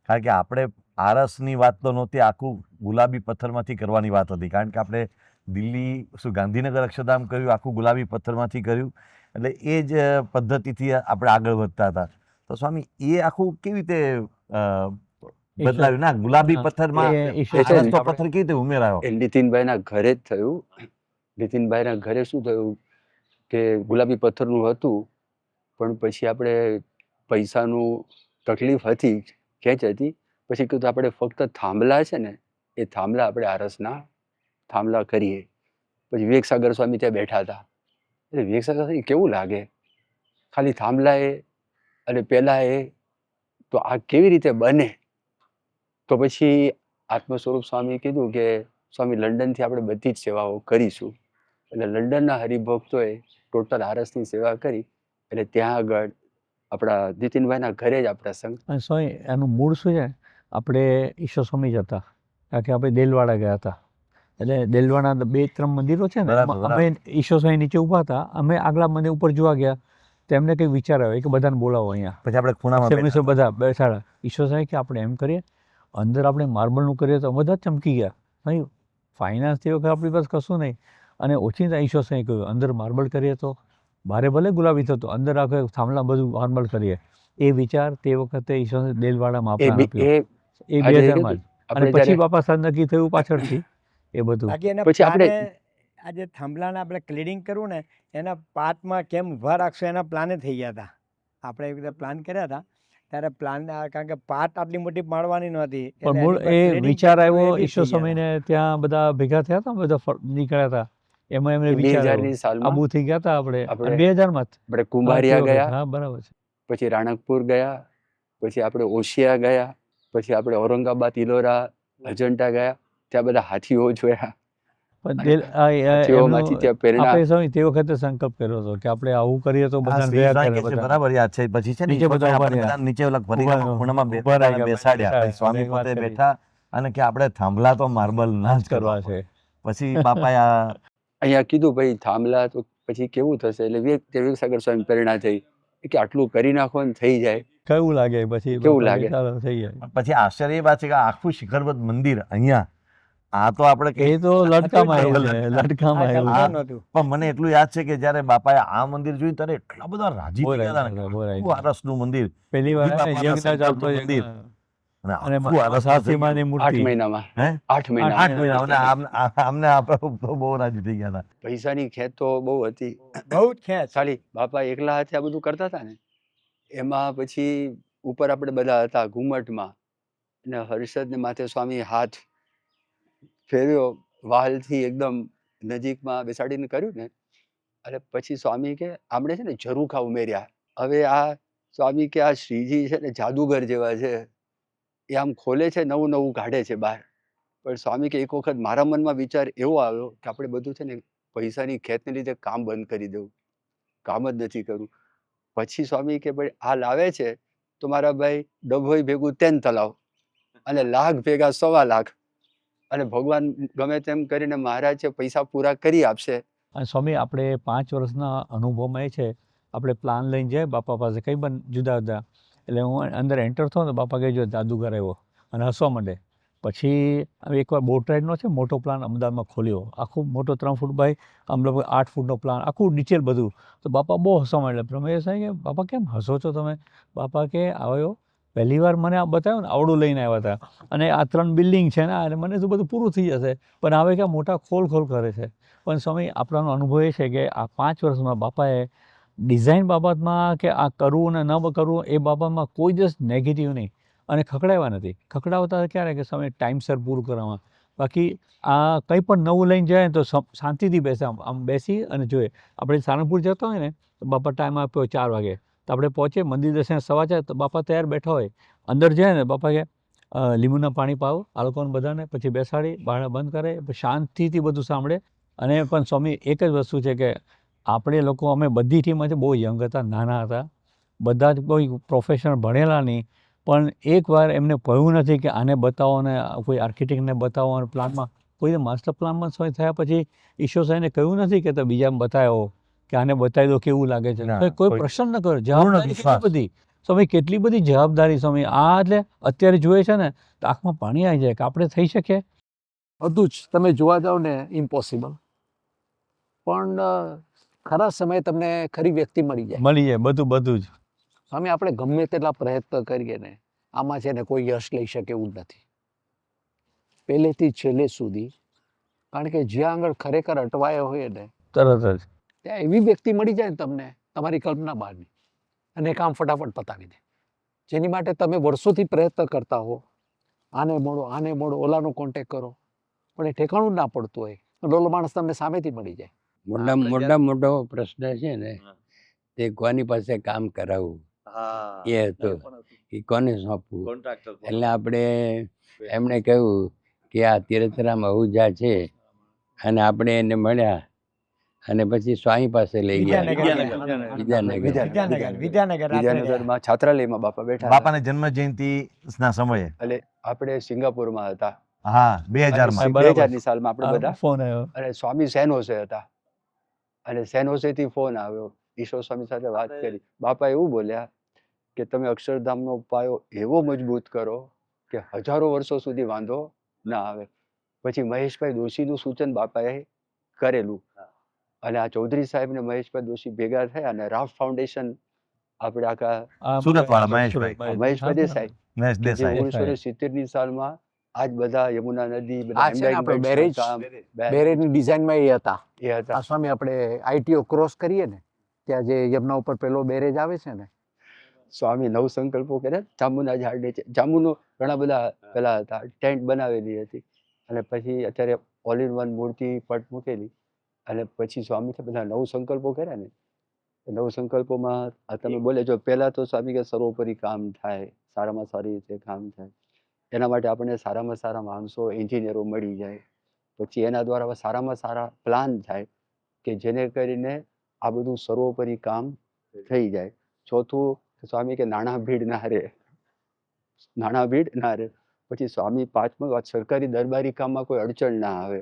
કારણ કે આપણે આરસની વાત તો નહોતી, આખું ગુલાબી પથ્થરમાંથી કરવાની વાત હતી. કારણ કે આપણે દિલ્હી ગાંધીનગર અક્ષરધામ કર્યું, આખું ગુલાબી પથ્થરમાંથી કર્યું. એટલે એ જ પદ્ધતિથી આપણે આગળ વધતા હતા. તો સ્વામી એ આખું કેવી રીતે બદલાવ્યું? ના, ગુલાબી પથ્થરમાં આરસનો પથ્થર કેવી રીતે ઉમેરાયો? એ નીતિનભાઈના ઘરે જ થયું. નીતિનભાઈના ઘરે શું થયું કે ગુલાબી પથ્થરનું હતું પણ પછી આપણે પૈસાનું તકલીફ હતી, ખેંચ હતી. પછી કીધું આપણે ફક્ત થાંભલા છે ને એ થાંભલા આપણે આરસના થાંભલા કરીએ. પછી વિવેકસાગર સ્વામી ત્યાં બેઠા હતા. એટલે વિવેકસાગર સ્વામી કેવું લાગે ખાલી થાંભલા એ અને પેલા એ, તો આ કેવી રીતે બને? તો પછી આત્મ સ્વરૂપ સ્વામી કીધું કે સ્વામી લંડનથી આપણે બધી જ સેવાઓ કરીશું. એટલે લંડનના હરિભક્તોએ ટોટલ આરસની સેવા કરી. એટલે ત્યાં આગળ આપણા નીતિનભાઈના ઘરે જ આ પ્રસંગ. અને સ્વામી એનું મૂળ શું છે, આપણે ઈશ્વર સ્વામી જ હતા, કારણ કે આપણે દેલવાડા ગયા હતા. એટલે દેલવાડા 2-3 મંદિરો છે ને, અમે ઈશ્વર સ્વામી નીચે ઊભા હતા, અમે આગલા મંદિર ઉપર જોવા ગયા તો એમને કંઈક વિચાર આવ્યો કે બધાને બોલાવો અહીંયા. પછી આપણે ખૂણામાં બધા બેસાડા. ઈશ્વર સ્વામી કે આપણે એમ કરીએ, અંદર આપણે માર્બલનું કરીએ તો બધા ચમકી ગયા. નહીં, ફાઇનાન્સ તે વખતે આપણી પાસે કશું નહીં. અને ઓછીતા ઈશ્વર સ્વામી કહ્યું અંદર માર્બલ કરીએ તો બારે ભલે ગુલાબી થતો, અંદર આખે થાંભલા બધું માર્બલ કરીએ. એ વિચાર તે વખતે ઈશ્વર દેલવાડામાં આપણે આપ્યો. એ 2000માં જ. અને પછી બાપા સાહેબ નક્કી થયું પાછળથી એ બધું. પછી આપણે આજે થાંભલાના આપણે ક્લીનિંગ કરવું ને એના પાતમાં કેમ ઊભા રાખશો એના પ્લાને થઈ ગયા હતા. આપણે એક રીતે પ્લાન કર્યા હતા ત્યારે પ્લાન, કારણ કે પાત આટલી મોટી પાડવાની નહોતી. પણ મૂળ એ વિચાર આવ્યો ઈશ્વર સ્વામીને, ત્યાં બધા ભેગા થયા હતા, બધા નીકળ્યા હતા. એમાં એમને વિચાર 2000ની સાલમાં આબુ થઈ ગયા હતા આપણે 2000માં જ. આપણે કુંભારિયા ગયા, હા બરાબર છે. પછી રાણકપુર ગયા, પછી આપણે ઓશિયા ગયા, પછી આપણે ઔરંગાબાદ, ઇલોરા, અજંટા ગયા, ત્યાં બધા હાથીઓ જોયા. પણ હાથીઓમાંથી ત્યાં પ્રેરણા. આપણે સ્વામી તે વખતે સંકલ્પ કર્યો હતો કે આપણે આવું કરીએ તો હા, બધા શ્રી સ્વામી કહે છે, બરાબર યાદ છે. પછી છે ને નીચે બધા ઈશ્વરભાઈ ઉભા આપણે રહ્યા. બધા નીચે ઓલા ભરીના ઉભા- ખૂણામાં ઉભા રહ્યા, બેસાડ્યા. બેસાડ્યા. પછી સ્વામી અને વાત પોતે કરી. બેઠા અને કે આપણે થાંભલા તો માર્બલ ના જ કરવા કરવા છે. પછી બાપાએ આ અહીંયા કીધું ભાઈ થાંભલા તો પછી કેવું થશે, એટલે વિવેકસાગર સ્વામી પ્રેરણા થઈ કે આટલું કરી નાખો ને થઈ જાય. કેવું લાગે પછી કેવું બાપા કે લાગે? ચાલો થઈ જાય. પછી આશ્ચર્ય એ વાત છે કે આ આખું શિખરબદ્ધ મંદિર અહીંયા આ તો આપણે એ તો લટકામાં આવ્યું છે, લટકામાં આવ્યું છે. નહોતું. પણ મને એટલું યાદ છે કે જ્યારે બાપાએ આ મંદિર જોયું ત્યારે એટલા બધા રાજી બહુ થઈ ગયા હતા ને. રાજી, બહુ રાજી. આખું આરસનું મંદિર પહેલી વાર બાપાના યજ્ઞ સંકલ્પનું ચાલતો મંદિર. યજ્ઞ. અને અને આખું આરસ સાસીમાની 8 મૂર્તિ. મહિનામાં. હે? 8 મહિના. 8 મહિના અમને આપણે તો બહુ રાજી થઈ ગયા હતા. પૈસાની ખેત તો બહુ હતી. બહુ જ ખેંચ. ખાલી બાપા એકલા હાથે આ બધું કરતા હતા ને, એમાં પછી ઉપર આપણે બધા હતા ઘુમટમાં, અને હર્ષદને માથે સ્વામી હાથ ફેર્યો, વાલથી એકદમ નજીકમાં બેસાડીને કર્યું ને, અને પછી સ્વામી કે આપણે છે ને ઝરૂખા ઉમેર્યા. હવે આ સ્વામી કે આ શ્રીજી છે ને જાદુગર જેવા છે, એ આમ ખોલે છે, નવું નવું કાઢે છે બહાર. પણ સ્વામી કે એક વખત મારા મનમાં વિચાર એવો આવ્યો કે આપણે બધું છે ને પૈસાની ખેતને લીધે કામ બંધ કરી દેવું, કામ જ નથી કરવું. પછી સ્વામી કે ભાઈ આ લાવે છે તો મારા ભાઈ ડભોઈ ભેગું 3 તલાવ અને લાખ ભેગા 1.25 લાખ, અને ભગવાન ગમે તેમ કરીને મહારાજ છે પૈસા પૂરા કરી આપશે. અને સ્વામી આપણે 5 વર્ષના અનુભવમાં એ છે આપણે પ્લાન લઈને જાય બાપા પાસે કંઈ પણ જુદા જુદા, એટલે હું અંદર એન્ટર થયો ને બાપા કહે જો જાદુગર આવ્યો અને હસવા માંડે. પછી એકવાર બોટ રાઈડનો છે મોટો પ્લાન અમદાવાદમાં ખોલ્યો, આખું મોટો 3 ફૂટ બાય આમ લગભગ 8 ફૂટનો પ્લાન, આખું ડિટેલ બધું. તો બાપા બહુ હસવા માંડ્યા. પ્રમેશ સાહેબ કે બાપા કેમ હસો છો તમે? બાપા કે આવ્યો પહેલી વાર મને આ બતાવ્યું ને આવડું લઈને આવ્યા હતા, અને આ 3 બિલ્ડિંગ છે ને અને મને તો બધું પૂરું થઈ જશે, પણ હવે કે મોટા ખોલ કરે છે. પણ સ્વામી આપણાનો અનુભવ એ છે કે આ 5 વર્ષમાં બાપાએ ડિઝાઇન બાબતમાં કે આ કરવું ને ન કરવું એ બાબતમાં કોઈ દિવસ નેગેટિવ નહીં, અને ખકડાવ્યા નથી. ખકડાવતા ક્યારે કે સમય ટાઈમસર પૂરું કરવામાં. બાકી આ કંઈ પણ નવું લઈને જાય ને તો શાંતિથી બેસે, આમ બેસી અને જોઈએ. આપણે સારંગપુર જતા હોય ને તો બાપા ટાઈમ આપ્યો 4 વાગે, તો આપણે પહોંચે મંદિર દર્શન 4:15 તો બાપા તૈયાર બેઠા હોય. અંદર જાય ને બાપા કે લીંબુના પાણી પાવ આ લોકોને બધાને, પછી બેસાડી બારણા બંધ કરે, પછી શાંતિથી બધું સાંભળે. અને પણ સ્વામી એક જ વસ્તુ છે કે આપણે લોકો અમે બધી ટીમમાંથી બહુ યંગ હતા, નાના હતા, બધા જ કોઈ પ્રોફેશનલ ભણેલા નહીં, પણ એકવાર એમને કહ્યું નથી કે આને બતાવો ને કોઈ આર્કિટેક્ટને બતાવો અને પ્લાનમાં કોઈ માસ્ટર પ્લાનમાં સમય થયા પછી ઈશ્વર સાહેબને કહ્યું નથી કે તો બીજાને બતાવ્યો કે આને બતાવી દો કેવું લાગે છે. ના, કોઈ કોઈ પ્રશ્ન ન કર્યો. જવાબદારી વિશ્વાસ. કેટલી બધી સ્વામી, કેટલી બધી જવાબદારી સ્વામી. આ એટલે અત્યારે જોઈએ છે ને તો આંખમાં પાણી આવી જાય કે આપણે થઈ શકીએ. બધું જ તમે જોવા જાઓ ને ઇમ્પોસિબલ, પણ ખરા સમયે તમને ખરી વ્યક્તિ મળી જાય. મળી જાય બધું જ. સ્વામી આપણે ગમે તેટલા પ્રયત્ન કરીએ ને આમાં છે ને કોઈ યશ લઈ શકે એવું નથી, પહેલેથી છેલ્લે સુધી. કારણ કે જ્યાં આગળ ખરેખર અટવાયો હોય ને તરત જ ત્યાં એવી વ્યક્તિ મળી જાય ને તમને તમારી કલ્પના બહારની, અને કામ ફટાફટ પતાવી દે. જેની માટે તમે વર્ષોથી પ્રયત્ન કરતા હો, આને મળો ઓલાનો કોન્ટેક કરો, પણ એ ઠેકાણું જ ના પડતું હોય, ઓલો માણસ તમને સામેથી મળી જાય. મોટો પ્રશ્ન છે ને તે કોની પાસે કામ કરાવવું એ હતો, એ કોને સોંપવું. એટલે આપણે એમણે કહ્યું કે આ તીરથરામ આહુજા છે, અને આપણે એને મળ્યા અને પછી સ્વામી પાસે લઈ ગયા વિદ્યાનગર. વિદ્યાનગરમાં છાત્રાલયમાં બાપા બેઠા. બાપાની જન્મ જયંતિના સમયે એટલે આપણે સિંગાપુરમાં હતા. હા 2000માં 2000ની સાલમાં આપણે બધા. ફોન આવ્યો. અને સ્વામી સેન હોસે હતા, અને સેન હોસેથી ફોન આવ્યો. ઈશ્વર સ્વામી સાથે વાત કરી. બાપા એવું બોલ્યા કે તમે અક્ષરધામનો પાયો એવો મજબૂત કરો કે હજારો વર્ષો સુધી વાંધો ના આવે. પછી મહેશભાઈ દોશીનું સૂચન બાપાએ કરેલું, અને આ ચૌધરી સાહેબ ને મહેશભાઈ દોશી ભેગા થયા અને રાફ ફાઉન્ડેશન આપણે આખા સુરતવાળા મહેશભાઈ. મહેશભાઈ દેસાઈ મહેશ કે જે દેસાઈ 1970ની સાલમાં આજ બધા યમુના નદી આ છે ને આપણે બેરેજ બેરેજની ડિઝાઇનમાં એ હતા. એ હતા. આ સ્વામી આપણે આઈટીઓ ક્રોસ કરીએ ને ત્યાં જે યમુના ઉપર પેલો બેરેજ આવે છે ને, સ્વામી નવ સંકલ્પો કર્યા. જાંબુના ઝાડ નીચે જાંબુનો ઘણા બધા પેલા હતા, ટેન્ટ બનાવેલી હતી, અને પછી અત્યારે ઓલ ઇન વન મૂર્તિ પટ મૂકેલી. અને પછી સ્વામી બધા 9 સંકલ્પો કર્યા ને, એ 9 સંકલ્પોમાં આ તમે બોલે જો પહેલા તો સ્વામી કે સર્વોપરી કામ થાય, સારામાં સારી રીતે કામ થાય. એના માટે આપણને સારામાં સારા માણસો એન્જિનિયરો મળી જાય, પછી એના દ્વારા સારામાં સારા પ્લાન થાય કે જેને કરીને આ બધું સર્વોપરી કામ થઈ જાય. ચોથું, સ્વામી કે નાણાં ભીડ ના રહે, નાણાં ભીડ ના રહે. પછી સ્વામી પાંચમું વાત, સરકારી દરબારી કામમાં કોઈ અડચણ ના આવે,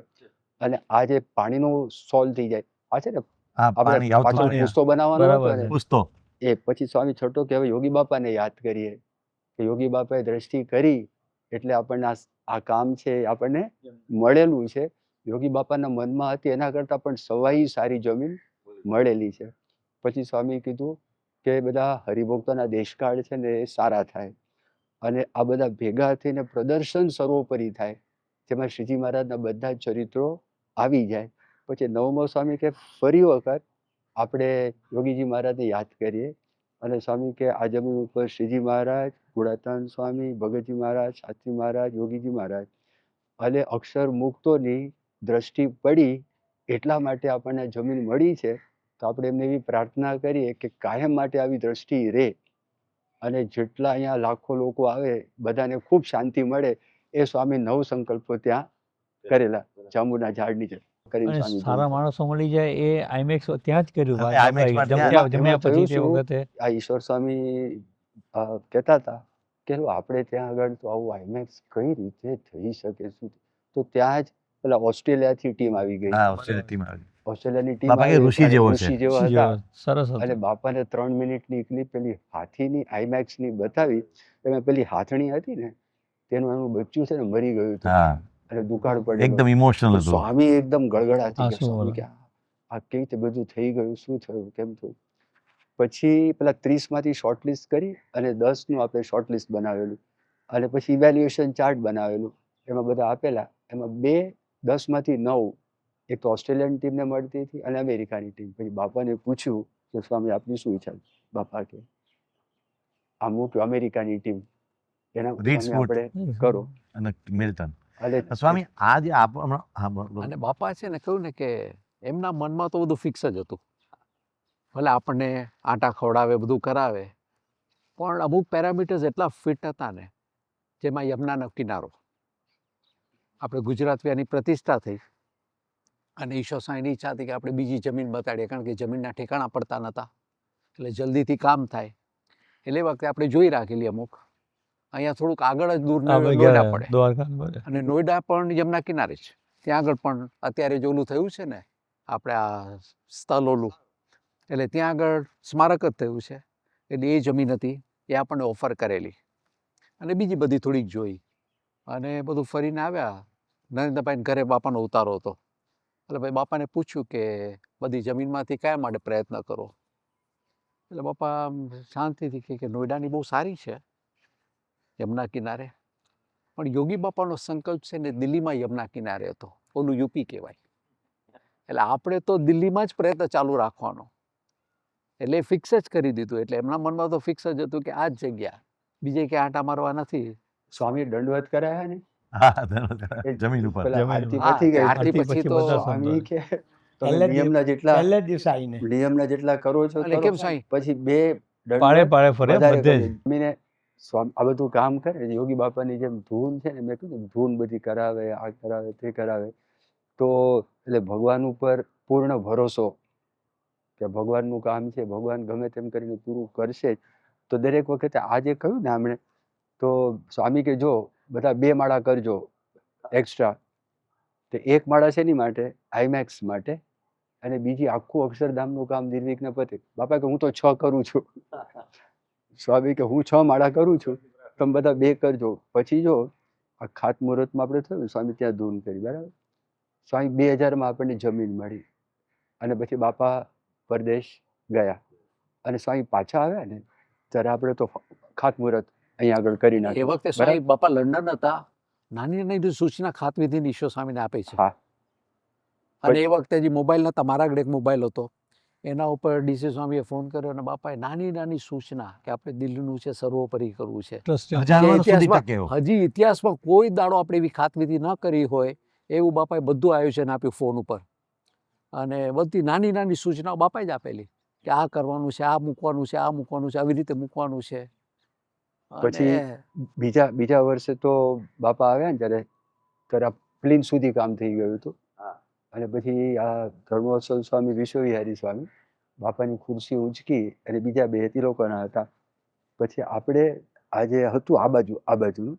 અને આ જે પાણીનું સોલ્વ થઈ જાય. આ છે ને હા, આપણે પાણી આવતું પાછળ પાણી. પુસ્તો બનાવવાનો હતો બરાબર ને છે. પૂછતો એ. પછી સ્વામી છઠ્ઠો કે હવે યોગી બાપાને યાદ કરીએ કે યોગી બાપાએ દ્રષ્ટિ કરી એટલે આપણને આ કામ છે એ આપણને મળેલું છે. યોગી બાપાના મનમાં હતી એના કરતાં પણ સવાઈ સારી જમીન મળેલી છે. પછી સ્વામી કીધું કે બધા હરિભક્તોના દેશકાળ છે ને એ સારા થાય, અને આ બધા ભેગા થઈને પ્રદર્શન સર્વોપરી થાય, જેમાં શ્રીજી મહારાજના બધા જ ચરિત્રો આવી જાય. પછી નવમો સ્વામી કે ફરી વખત આપણે યોગીજી મહારાજને યાદ કરીએ, અને સ્વામી કે આ જમીન ઉપર શ્રીજી મહારાજ, ગુણાતાન સ્વામી, ભગતજી મહારાજ, શાસ્ત્રી મહારાજ, યોગીજી મહારાજ અને અક્ષર મુક્તોની દ્રષ્ટિ પડી એટલા માટે આપણને જમીન મળી છે. તો આપણે એમને એવી પ્રાર્થના કરીએ કે કાયમ માટે આવી દ્રષ્ટિ રહે, અને જેટલા અહીંયા લાખો લોકો આવે બધાને ખૂબ શાંતિ મળે. એ સ્વામી નવ સંકલ્પો ત્યાં કરેલા જાંબુના ઝાડ નીચે કરીને અને સ્વામી સારા માણસો મળી જાય એ આઈમેક્સ ત્યાં જ કર્યું. અને IMAX માં ત્યાં જમ્યા એમાં જમ્યા પછી થયું તે શું? વખતે આ ઈશ્વર સ્વામી કહેતા હતા કે આપણે ત્યાં આગળ તો આવું આઈમેક્સ કઈ રીતે થઈ શકે? શું? તો ત્યાં જ પેલા ઓસ્ટ્રેલિયાથી ટીમ આવી ગઈ. હા, ઓસ્ટ્રેલિયામાં આવી. ઓસ્ટ્રેલિયાની ટીમ બાપા કે આવી ઋષિ અને જેવો ઋષિ છે. જેવા હતા, સરસ અને હતું. બાપાને 3 મિનિટની ક્લિપ પેલી હાથીની આઈમેક્સની બતાવી. એમાં પેલી હાથણી હતી ને તેનું એનું બચ્ચું છે ને મરી ગયું હતું, હા, અને દુકાળ પડેલો. એકદમ ઇમોશનલ તો હતું. સ્વામી એકદમ ગળગળા થઈ ગયા. આંસુ સ્વામી વળ્યા. કે આ કેવી રીતે બધું થઈ ગયું, શું થયું, કેમ થયું? પછી પેલા 30 માંથી શોર્ટલિસ્ટ કરી અને 10 નું આપણે શોર્ટલિસ્ટ બનાવેલું, અને પછી ઇવેલ્યુએશન ચાર્ટ બનાવેલું, એમાં બધા આપેલા. એમાં 10 માંથી 9 એક તો ઓસ્ટ્રેલિયન ટીમને મળતી હતી અને અમેરિકાની ટીમ. પછી બાપાને પૂછ્યું કે સ્વામી આપની શું ઈચ્છા છે? બાપા કે આ મૂક્યું અમેરિકાની ટીમ, એના રીડ સ્વામી સ્મૂથ આપણે કરો. અને મિલ્ટન. એટલે સ્વામી આ જે આપ હમણાં હા બોલો. અને બાપા છે ને કહ્યું ને કે એમના મનમાં તો બધું ફિક્સ જ હતું. ભલે આપણને આટા ખવડાવે, બધું કરાવે, પણ અમુક પેરામીટર્સ એટલા ફિટ હતા ને, જેમાં યમુનાનો કિનારો, આપણે ગુજરાતની પ્રતિષ્ઠા થઈ, અને ઈશ્વર સાંઈની ઈચ્છા હતી કે આપણે બીજી જમીન બતાડીએ, કારણ કે જમીનના ઠેકાણા પડતા નહોતા, એટલે જલ્દીથી કામ થાય. એટલે એ વખતે આપણે જોઈ રાખેલી અમુક. અહીંયા થોડુંક આગળ જ દૂર આપણે નોઈડા ગયા પડે, દ્વારકા બધે. અને નોઈડા પણ યમુના કિનારે છે. ત્યાં આગળ પણ અત્યારે જે ઓલું થયું છે ને આપણે આ સ્થળ ઓલું, એટલે ત્યાં આગળ સ્મારક જ થયું છે. એટલે એ જમીન હતી એ આપણને ઓફર કરેલી, અને બીજી બધી થોડીક જોઈ, અને બધું ફરીને આવ્યા. નરેન્દ્રભાઈ ઘરે બાપાનો ઉતારો હતો, એટલે ભાઈ બાપાને પૂછ્યું કે બધી જમીનમાંથી કયા માટે પ્રયત્ન કરો? એટલે બાપા શાંતિથી કહે કે નોઈડાની બહુ સારી છે યમુના કિનારે, પણ યોગી બાપાનો સંકલ્પ છે ને દિલ્હીમાં યમુના કિનારે હતો, ઓલું યુપી કહેવાય. એટલે આપણે તો દિલ્હીમાં જ પ્રયત્ન ચાલુ રાખવાનો, એટલે ફિક્સ જ કરી દીધું. એટલે એમના મનમાં તો ફિક્સ જ હતું કે આ જ જગ્યા, બીજે ક્યાં આંટા મારવા નથી. સ્વામી દંડવત કરાયા ને હા, જમીન ઉપર. પેલા જમીન આરતી ઉપર. પતી ગઈ. આરતી પછી તો બધા સ્વામી કે તમે પહેલે નિયમના જેટલા પહેલે જ દિવસે આવીને નિયમના જેટલા કરો છો અને કરો. કેમ સાંઈ? પછી 2 પાળે દંડવત પાળે ફર્યા વધારે બધે જ. કરી. જમીને સ્વામી આ બધું કામ કરે, યોગી બાપાની જેમ ધૂન છે ને, મેં કીધું ને, ધૂન બધી કરાવે, આ કરાવે, તે કરાવે. તો એટલે ભગવાન ઉપર પૂર્ણ ભરોસો કે ભગવાનનું કામ છે, ભગવાન ગમે તેમ કરીને પૂરું કરશે જ. તો દરેક વખતે આ જે કહ્યું ને આમણે, તો સ્વામી કે જો બધા 2 માળા કરજો એક્સ્ટ્રા. તો 1 માળા શેની માટે? આઈમેક્સ માટે, અને બીજી આખું અક્ષરધામનું કામ નિર્વિઘ્ન પતે. બાપા કે હું તો 6 કરું છું. સ્વામી કે હું 6 માળા કરું છું, તમે બધા 2 કરજો. પછી જો આ ખાતમુહૂર્તમાં આપણે થયું, સ્વામી ત્યાં ધૂન કરી, બરાબર. સ્વામી 2000માં આપણને જમીન મળી, અને પછી બાપા પરદેશ ગયા, અને સ્વામી પાછા આવ્યા ને ત્યારે આપણે તો ખાતમુહૂર્ત અહીંયા આગળ કરી એ નાખ્યું. વખતે સ્વામી બાપા લંડન હતા, નાની નાની સૂચના ખાતવિધિની ઈશ્વર સ્વામીને આપે છે. હા. અને એ વખતે જે મોબાઈલ નહોતા, મારા આગળ એક મોબાઈલ હતો, એના ઉપર ડીસી સ્વામીએ ફોન કર્યો, અને બાપાએ નાની નાની સૂચના કે આપણે દિલ્હીનું છે સર્વોપરી કરવું છે. હજારો સુધી ઇતિહાસમાં ટકે એવો. હજી ઇતિહાસમાં કોઈ દાડો આપણે એવી ખાતવિધિ ન કરી હોય એવું બાપાએ બધું આયોજન આપ્યું ફોન ઉપર, અને બધી નાની નાની સૂચનાઓ બાપાએ જ આપેલી કે આ કરવાનું છે, આ મૂકવાનું છે, આ મૂકવાનું છે, આવી રીતે મૂકવાનું છે. પછી અને બીજા વર્ષે તો બાપા આવ્યા ને ત્યારે આ પ્લીન સુધી કામ થઈ ગયું હતું. અને પછી આ ધર્મોત્સવ સ્વામી વિશ્વવિહારી સ્વામી બાપાની ખુરશી ઉંચકી અને બીજા બે એ લોકોના હતા. પછી આપણે આજે હતું આ બાજુનું,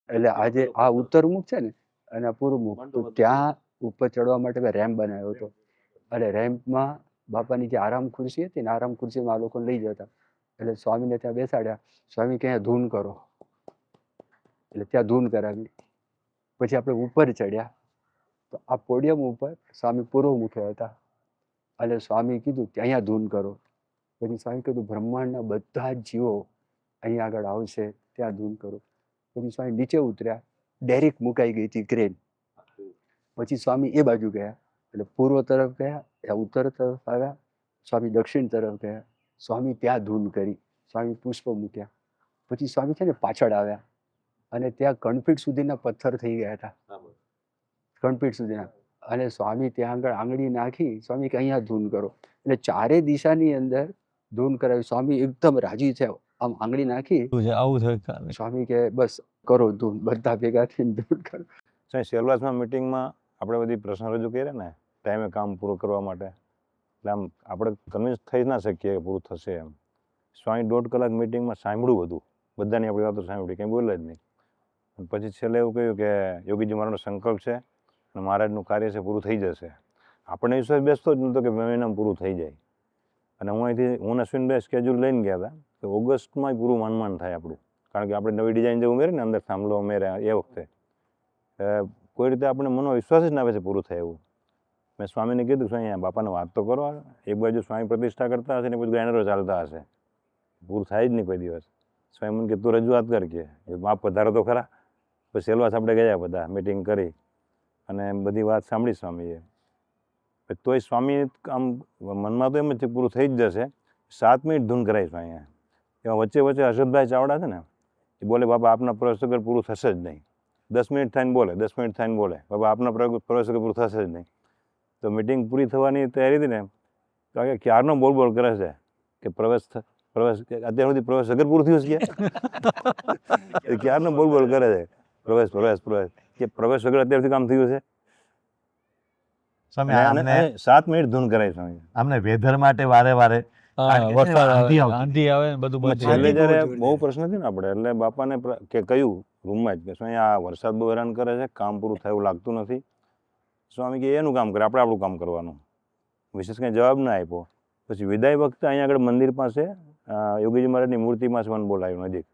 એટલે આજે આ ઉત્તરમુખ છે ને અને આ પૂર્વમુખ, તો ત્યાં ઉપર ચડવા માટે રેમ્પ બનાવ્યો હતો. અને રેમ્પમાં બાપાની જે આરામ ખુરશી હતી ને, આરામ ખુરશીમાં આ લોકોને લઈ જતા. એટલે સ્વામીને ત્યાં બેસાડ્યા. સ્વામી કહે ધૂન કરો, એટલે ત્યાં ધૂન કરાવી. પછી આપણે ઉપર ચડ્યા તો આ પોડિયમ ઉપર સ્વામી પૂર્વમુખે હતા. એટલે સ્વામી કીધું કે અહીંયા ધૂન કરો. પછી સ્વામી કીધું બ્રહ્માંડના બધા જ જીવો અહીંયા આગળ આવશે, ત્યાં ધૂન કરો. પછી સ્વામી નીચે ઉતર્યા, ડેરિક મુકાઈ ગઈ હતી ક્રેન. પછી સ્વામી એ બાજુ ગયા, એટલે પૂર્વ તરફ ગયા, ઉત્તર તરફ આવ્યા, સ્વામી દક્ષિણ તરફ ગયા. સ્વામી ત્યાં ધૂન કરી, સ્વામી પુષ્પ મૂક્યા. પછી સ્વામી છે ને પાછળ આવ્યા અને ત્યાં કણફીટ સુધીના પથ્થર થઈ ગયા હતા, કણફીટ સુધીના. અને સ્વામી ત્યાં આગળ આંગળી નાખી, સ્વામી કે અહીંયા ધૂન કરો. એટલે ચારે દિશાની અંદર ધૂન કરાવી. સ્વામી એકદમ રાજી છે, આમ આંગળી નાખી. આવું થાય. સ્વામી કે બસ કરો ધૂન, બધા ભેગા થઈને ધૂન કરો. સાહેબ સેલવાસમાં મિટિંગમાં આપણે બધી પ્રશ્ન રજૂ કર્યા ને ટાઈમે કામ પૂરું કરવા માટે, એટલે આમ આપણે કન્વિન્સ થઈ ના શકીએ કે પૂરું થશે એમ. સ્વામી 1.5 કલાક મિટિંગમાં સાંભળ્યું બધું, બધાની આપણી વાતો સાંભળી, કંઈ બોલે જ નહીં. અને પછી છેલ્લે એવું કહ્યું કે યોગીજી મારાનો સંકલ્પ છે અને મહારાજનું કાર્ય છે પૂરું થઈ જશે. આપણને વિશ્વાસ બેસતો જ નહોતો કે મહિનામાં પૂરું થઈ જાય. અને હું અશ્વિનભાઈ સ્કેડ્યુલ લઈને ગયા હતા કે ઓગસ્ટમાં પૂરું માનમાન થાય આપણું, કારણ કે આપણે નવી ડિઝાઇન જે ઉમેરી ને અંદર થાંભલો ઉમેર્યા એ વખતે કોઈ રીતે આપણે મનનો વિશ્વાસ જ ના આવે છે પૂરું થાય એવું. મેં સ્વામીને કીધું સ્વામી અહીંયા બાપાને વાત તો કરો, એક બાજુ સ્વામી પ્રતિષ્ઠા કરતા હશે ને પછી ગ્રાઇન્ડરો ચાલતા હશે, પૂરું થાય જ નહીં કોઈ દિવસ. સ્વામી મને કે તું રજૂઆત કર કે બાપ પધારો તો ખરા. પછી સેલવાસ આપણે ગયા બધા મિટિંગ કરી અને બધી વાત સાંભળી સ્વામીએ. તોય સ્વામી આમ મનમાં તો એમ જ છે પૂરું થઈ જ જશે. 7 મિનિટ ધૂન કરાવી સ્વામી. એમાં વચ્ચે હર્ષદભાઈ ચાવડા છે ને, એ બોલે બાપા આપના પ્રવેશ વગર પૂરું થશે જ નહીં. 10 મિનિટ થઈને બોલે, 10 મિનિટ થઈને બોલે બાબા આપના પ્રવેશ વગર પૂરું થશે જ નહીં. તો મિટિંગ પૂરી થવાની તૈયારી હતી ને, તો કે ક્યારનો બોલ કરે છે કે પ્રવેશ અત્યાર સુધી પ્રવેશ વગર પૂરું થયું છે. ક્યારનો બોલ કરે છે પ્રવેશ કે પ્રવેશ વગર અત્યારથી કામ થયું છે. સ્વામી આમને 7 મિનિટ ધૂન કરાવી સ્વામી. આમને વેધર માટે વારે વારે આંધી આવે ને બધું બંધ થઈ છેલ્લે જાય. જ્યારે બહુ પ્રશ્ન થયો ને આપણે, એટલે બાપાને કે કહ્યું રૂમમાં જ કે સ્વામી આ વરસાદ બહુ હેરાન કરે છે, કામ પૂરું થાય એવું લાગતું નથી. સ્વામી કે એનું કામ કરે, આપણે આપણું કામ કરવાનું. વિશેષ કંઈ જવાબ ના આપ્યો. પછી વિદાય વખતે અહીંયા આગળ મંદિર પાસે યોગીજી મહારાજની મૂર્તિ પાસે મને બોલાવ્યું નજીક.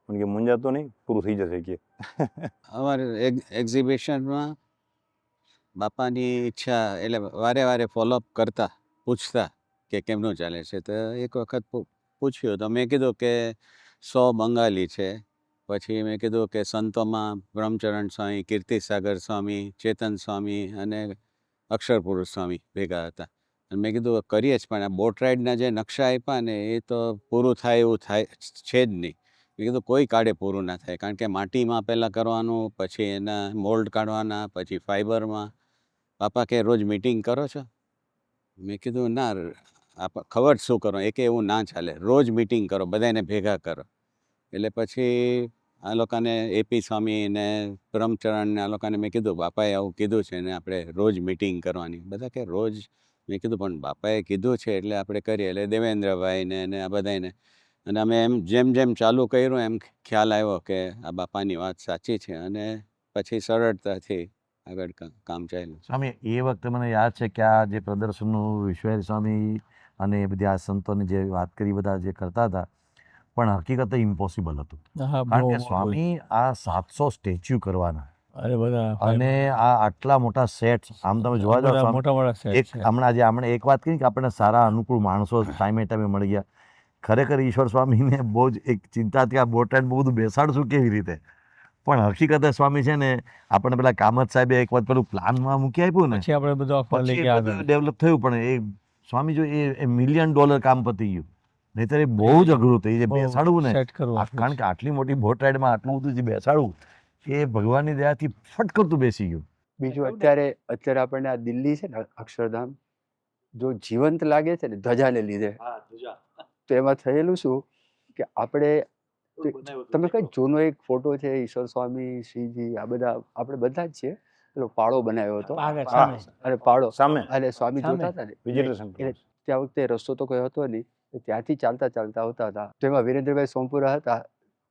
મને કે મુંજાતો નહીં, પૂરું થઈ જશે કે. અમારે એક્ઝિબિશનમાં બાપાની ઈચ્છા એટલે વારે ફોલોઅપ કરતા, પૂછતા કે કેમનું ચાલે છે. તો એક વખત પૂછ્યું તો મેં કીધું કે 100 બંગાળી છે. પછી મેં કીધું કે સંતોમાં બ્રહ્મચરણ સ્વામી, કીર્તિસાગર સ્વામી, ચેતન સ્વામી અને અક્ષરપુરુષ સ્વામી ભેગા હતા. અને મેં કીધું કરીએ જ, પણ આ બોટ રાઇડના જે નકશા આપ્યા ને એ તો પૂરું થાય એવું થાય છે જ નહીં. મેં કીધું કોઈ કાળે પૂરું ના થાય, કારણ કે માટીમાં પહેલાં કરવાનું, પછી એના મોલ્ડ કાઢવાના, પછી ફાઈબરમાં. બાપા કે રોજ મિટિંગ કરો છો? મેં કીધું ના, ખબર શું કરો? એ કે એવું ના ચાલે, રોજ મિટિંગ કરો, બધાને ભેગા કરો. એટલે પછી આ લોકોને એપી સ્વામી ને બ્રહ્મચરણ ને આ લોકોને મેં કીધું બાપાએ આવું કીધું છે ને આપણે રોજ મિટિંગ કરવાની. બધા કે રોજ. મેં કીધું પણ બાપાએ કીધું છે એટલે આપણે કરીએ. એટલે દેવેન્દ્રભાઈ ને આ બધાને, અને અમે એમ જેમ ચાલુ કર્યું એમ ખ્યાલ આવ્યો કે આ બાપાની વાત સાચી છે, અને પછી સરળતાથી આગળ કામ ચાલ્યું. સ્વામી એ વખતે મને યાદ છે કે આ જે પ્રદર્શનનું વિશ્વહરી સ્વામી અને એ બધી આ સંતોની જે વાત કરી બધા જે કરતા હતા, પણ હકીકતે ઇમ્પોસિબલ હતું. હા, કારણ કે બહુ સ્વામી આ 700 સ્ટેચ્યુ કરવાના અરે બધા અને આ આટલા મોટા સેટ્સ, આમ તમે જોવા જાવ બધા સ્વામી, મોટા set એક છે. હમણાં એક વાત કરી કે આપણને સારા અનુકૂળ માણસો ટાઈમે મળી ગયા. ખરેખર ઈશ્વર સ્વામીને બહુ જ એક ચિંતા હતી આ બોટ રાઇડ બહુ બધું બેસાડશું કેવી રીતે. પણ હકીકતે સ્વામી છે ને, આપણને પેલા કામત સાહેબે એક વાત પેલું પ્લાનમાં મૂકી આપ્યું ને, પછી આપણે બધું આખું લઈ પછી ગયા બધું આગળ. ડેવલપ થયું. પણ એ સ્વામી જો એ $1 મિલિયન કામ પતી ગયું, નહીંતર એ બહુ જ અઘરું થઈ જાય બહુ બેસાડવું ને. set કરવું આટલું. કારણ કે આટલી મોટી બોટ રાઇડમાં આટલું બધું જે બેસાડવું, એ ભગવાનની દયાથી ફટકરતું બેસી ગયું. બીજું અત્યારે આપણને આ દિલ્હી છે ને અક્ષરધામ, જો જીવંત લાગે છે ને ધજાને લીધે. તો એમાં થયેલું શું કે આપણે તમે કઈ જૂનો એક ફોટો છે ઈશ્વર સ્વામી શ્રીજી આ બધા આપણે બધા જ છીએ, પેલો પાળો બનાવ્યો હતો. આગળ હા. સામે. અને પાળો સામે અને સ્વામી સામે. જોતા હતા ને વિઝિટર સેન્ટર એટલે ત્યાં વખતે રસ્તો તો કોઈ હતો નહીં, તો ત્યાંથી ચાલતા ચાલતા આવતા હતા. તો એમાં વિરેન્દ્રભાઈ સોમપુરા હતા.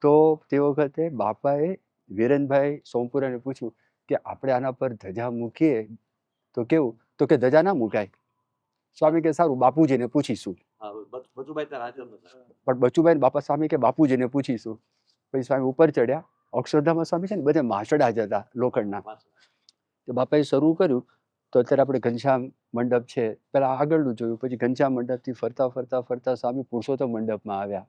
તો તે વખતે બાપાએ વિરેનભાઈ સોમપુરાને પૂછ્યું કે આપણે આના પર ધજા મૂકીએ તો કેવું? તો કે ધજા ના મુકાય. સ્વામી કે સારું બાપુજીને પૂછીશું. પણ બચુભાઈ ને બાપા સ્વામી કે બાપુજીને પૂછીશું. પછી સ્વામી ઉપર ચડ્યા. અક્ષરધામમાં સ્વામી છે ને બધે માસડા જ હતા લોખંડના. તો બાપાએ શરૂ કર્યું. તો અત્યારે આપણે ઘનશ્યામ મંડપ છે, પેલા આગળનું જોયું, પછી ઘનશ્યામ મંડપથી ફરતા ફરતા ફરતા સ્વામી પુરુષોત્તમ મંડપમાં આવ્યા.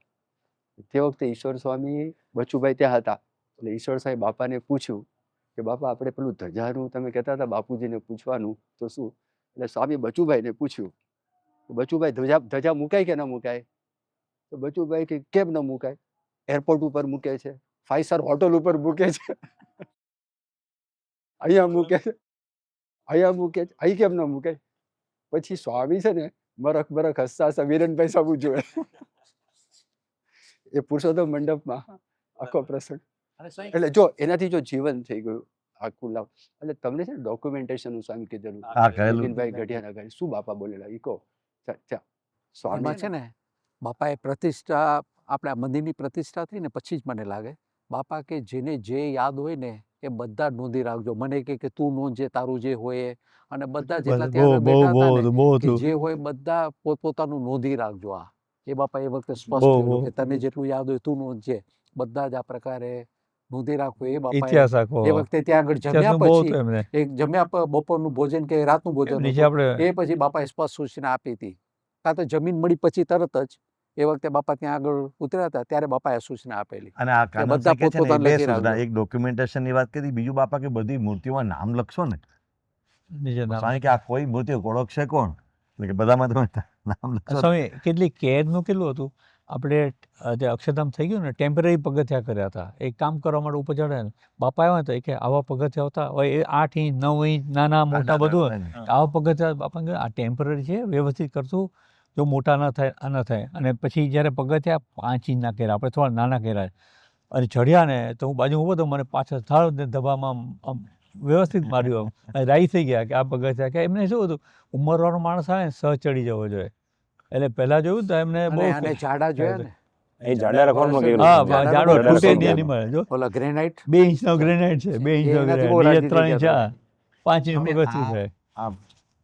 તે વખતે ઈશ્વર સ્વામી બચુભાઈ ત્યાં હતા. એટલે ઈશ્વર સ્વામી બાપાને પૂછ્યું કે બાપા આપણે પેલું ધજાનું તમે કહેતા હતા બાપુજીને પૂછવાનું, તો શું? એટલે સ્વામી બચુભાઈને પૂછ્યું, બચુભાઈ ધજા મુકાય કે ન મુકાય? તો બચુભાઈ કે કેમ ન મુકાય? એરપોર્ટ ઉપર મૂકે છે, 5 સ્ટાર હોટલ ઉપર મૂકે છે, અહીંયા મૂકે છે, અહીંયા મૂકે છે, અહીં કેમ ન મુકાય? પછી સ્વામી છે ને મરક મરક હસતા હસતા વિરેનભાઈ સાબુ જોડે એ પુરુષોત્તમ મંડપમાં આખો પ્રસંગ. એટલે જો એનાથી જો જીવન થઈ ગયું આખું લાવ. એટલે તમને છે ને ડોક્યુમેન્ટેશન સ્વામી કીધેલું હા, કહેલું. વિપિનભાઈ ગઢિયાના ઘરે શું બાપા બોલેલા ઈ કહો. સ્વામી એમાં છે ને બાપાએ પ્રતિષ્ઠા, આપણે આ મંદિરની પ્રતિષ્ઠા થઈ ને પછી જ મને લાગે બાપા કે જેને જે યાદ હોય ને એ બધા નોંધી રાખજો. મને કે તું નોંધજે તારું જે હોય એ. અને બધા જેટલા ત્યાં આગળ બેઠા હતા ને કે જે હોય બધા પોતપોતાનું નોંધી રાખજો. આ એ બાપા એ વખતે સ્પષ્ટ કીધું કે તને જેટલું યાદ હોય તું નોંધજે. બધા જ આ પ્રકારે નોંધી રાખો. એ બાપા ઇતિહાસ આખો એ વખતે ત્યાં આગળ જમ્યા ઇતિહાસનું બહુ હતું પછી એમને. એક જમ્યા બપોરનું ભોજન કે રાતનું ભોજન નીચે હતું, આપણે એ પછી બાપાએ સ્પષ્ટ સૂચના આપી હતી. કાં તો જમીન મળી પછી તરત જ એ વખતે બાપા ત્યાં આગળ ઉતર્યા હતા ત્યારે બાપાએ સૂચના આપેલી. અને આ બધા કાનનસિંહ કહે છે ને, એ પોતપોતાનું બે લખી સૂચના, રાખજો. એક ડોક્યુમેન્ટેશનની વાત કરી, બીજું બાપા કે બધી મૂર્તિઓમાં નામ લખશો ને. નીચે નામ. સ્વામી કે આ કોઈ મૂર્તિ ઓળખશે કોણ? એટલે કે બધામાં તમે નામ લખશો ને. સ્વામી કેટલી કેરનું કેટલું હતું. આપણે જે અક્ષરધામ થઈ ગયું ને, ટેમ્પરરી પગથિયા કર્યા હતા. એક કામ કરવા માટે ઉપર ચડ્યા ને, બાપા આવ્યા હતા કે આવા પગથિયા હતા હવે એ 8 ઇંચ 9 ઇંચ નાના મોટા બધું આવા પગથિયા. બાપા કહે આ ટેમ્પરરી છે, વ્યવસ્થિત કરશું, જો મોટા ના થાય આ ના થાય. અને પછી જ્યારે પગથિયા 5 ઇંચના કર્યા, આપણે થોડા નાના કર્યા અને ચડ્યા ને, તો હું બાજુ ઊભો તો મને પાછળ થાળ ધબામાં આમ વ્યવસ્થિત માર્યું. આમ રાઈ થઈ ગયા કે આ પગથિયા. કે એમને શું હતું, ઉંમરવાળો માણસ આવે ને સહ ચડી જવો જોઈએ. એટલે પહેલા જોયું તો એમને બહુ અને ઝાડા જોયા ને, એ જાડા રાખવામાં કેવું હા છે? જાડો જાડા તૂટે રાખવામાં નહીં મળે. જો ઓલા ગ્રેનાઇટ 2 ઇંચનો ગ્રેનાઇટ છે, 2 ઇંચનો એનાથી બહુ ગ્રેનાઇટ, નીચે રાજી 3 થઈ ઇંચ, ગયા 5 ઇંચ પગથિયું છે. આ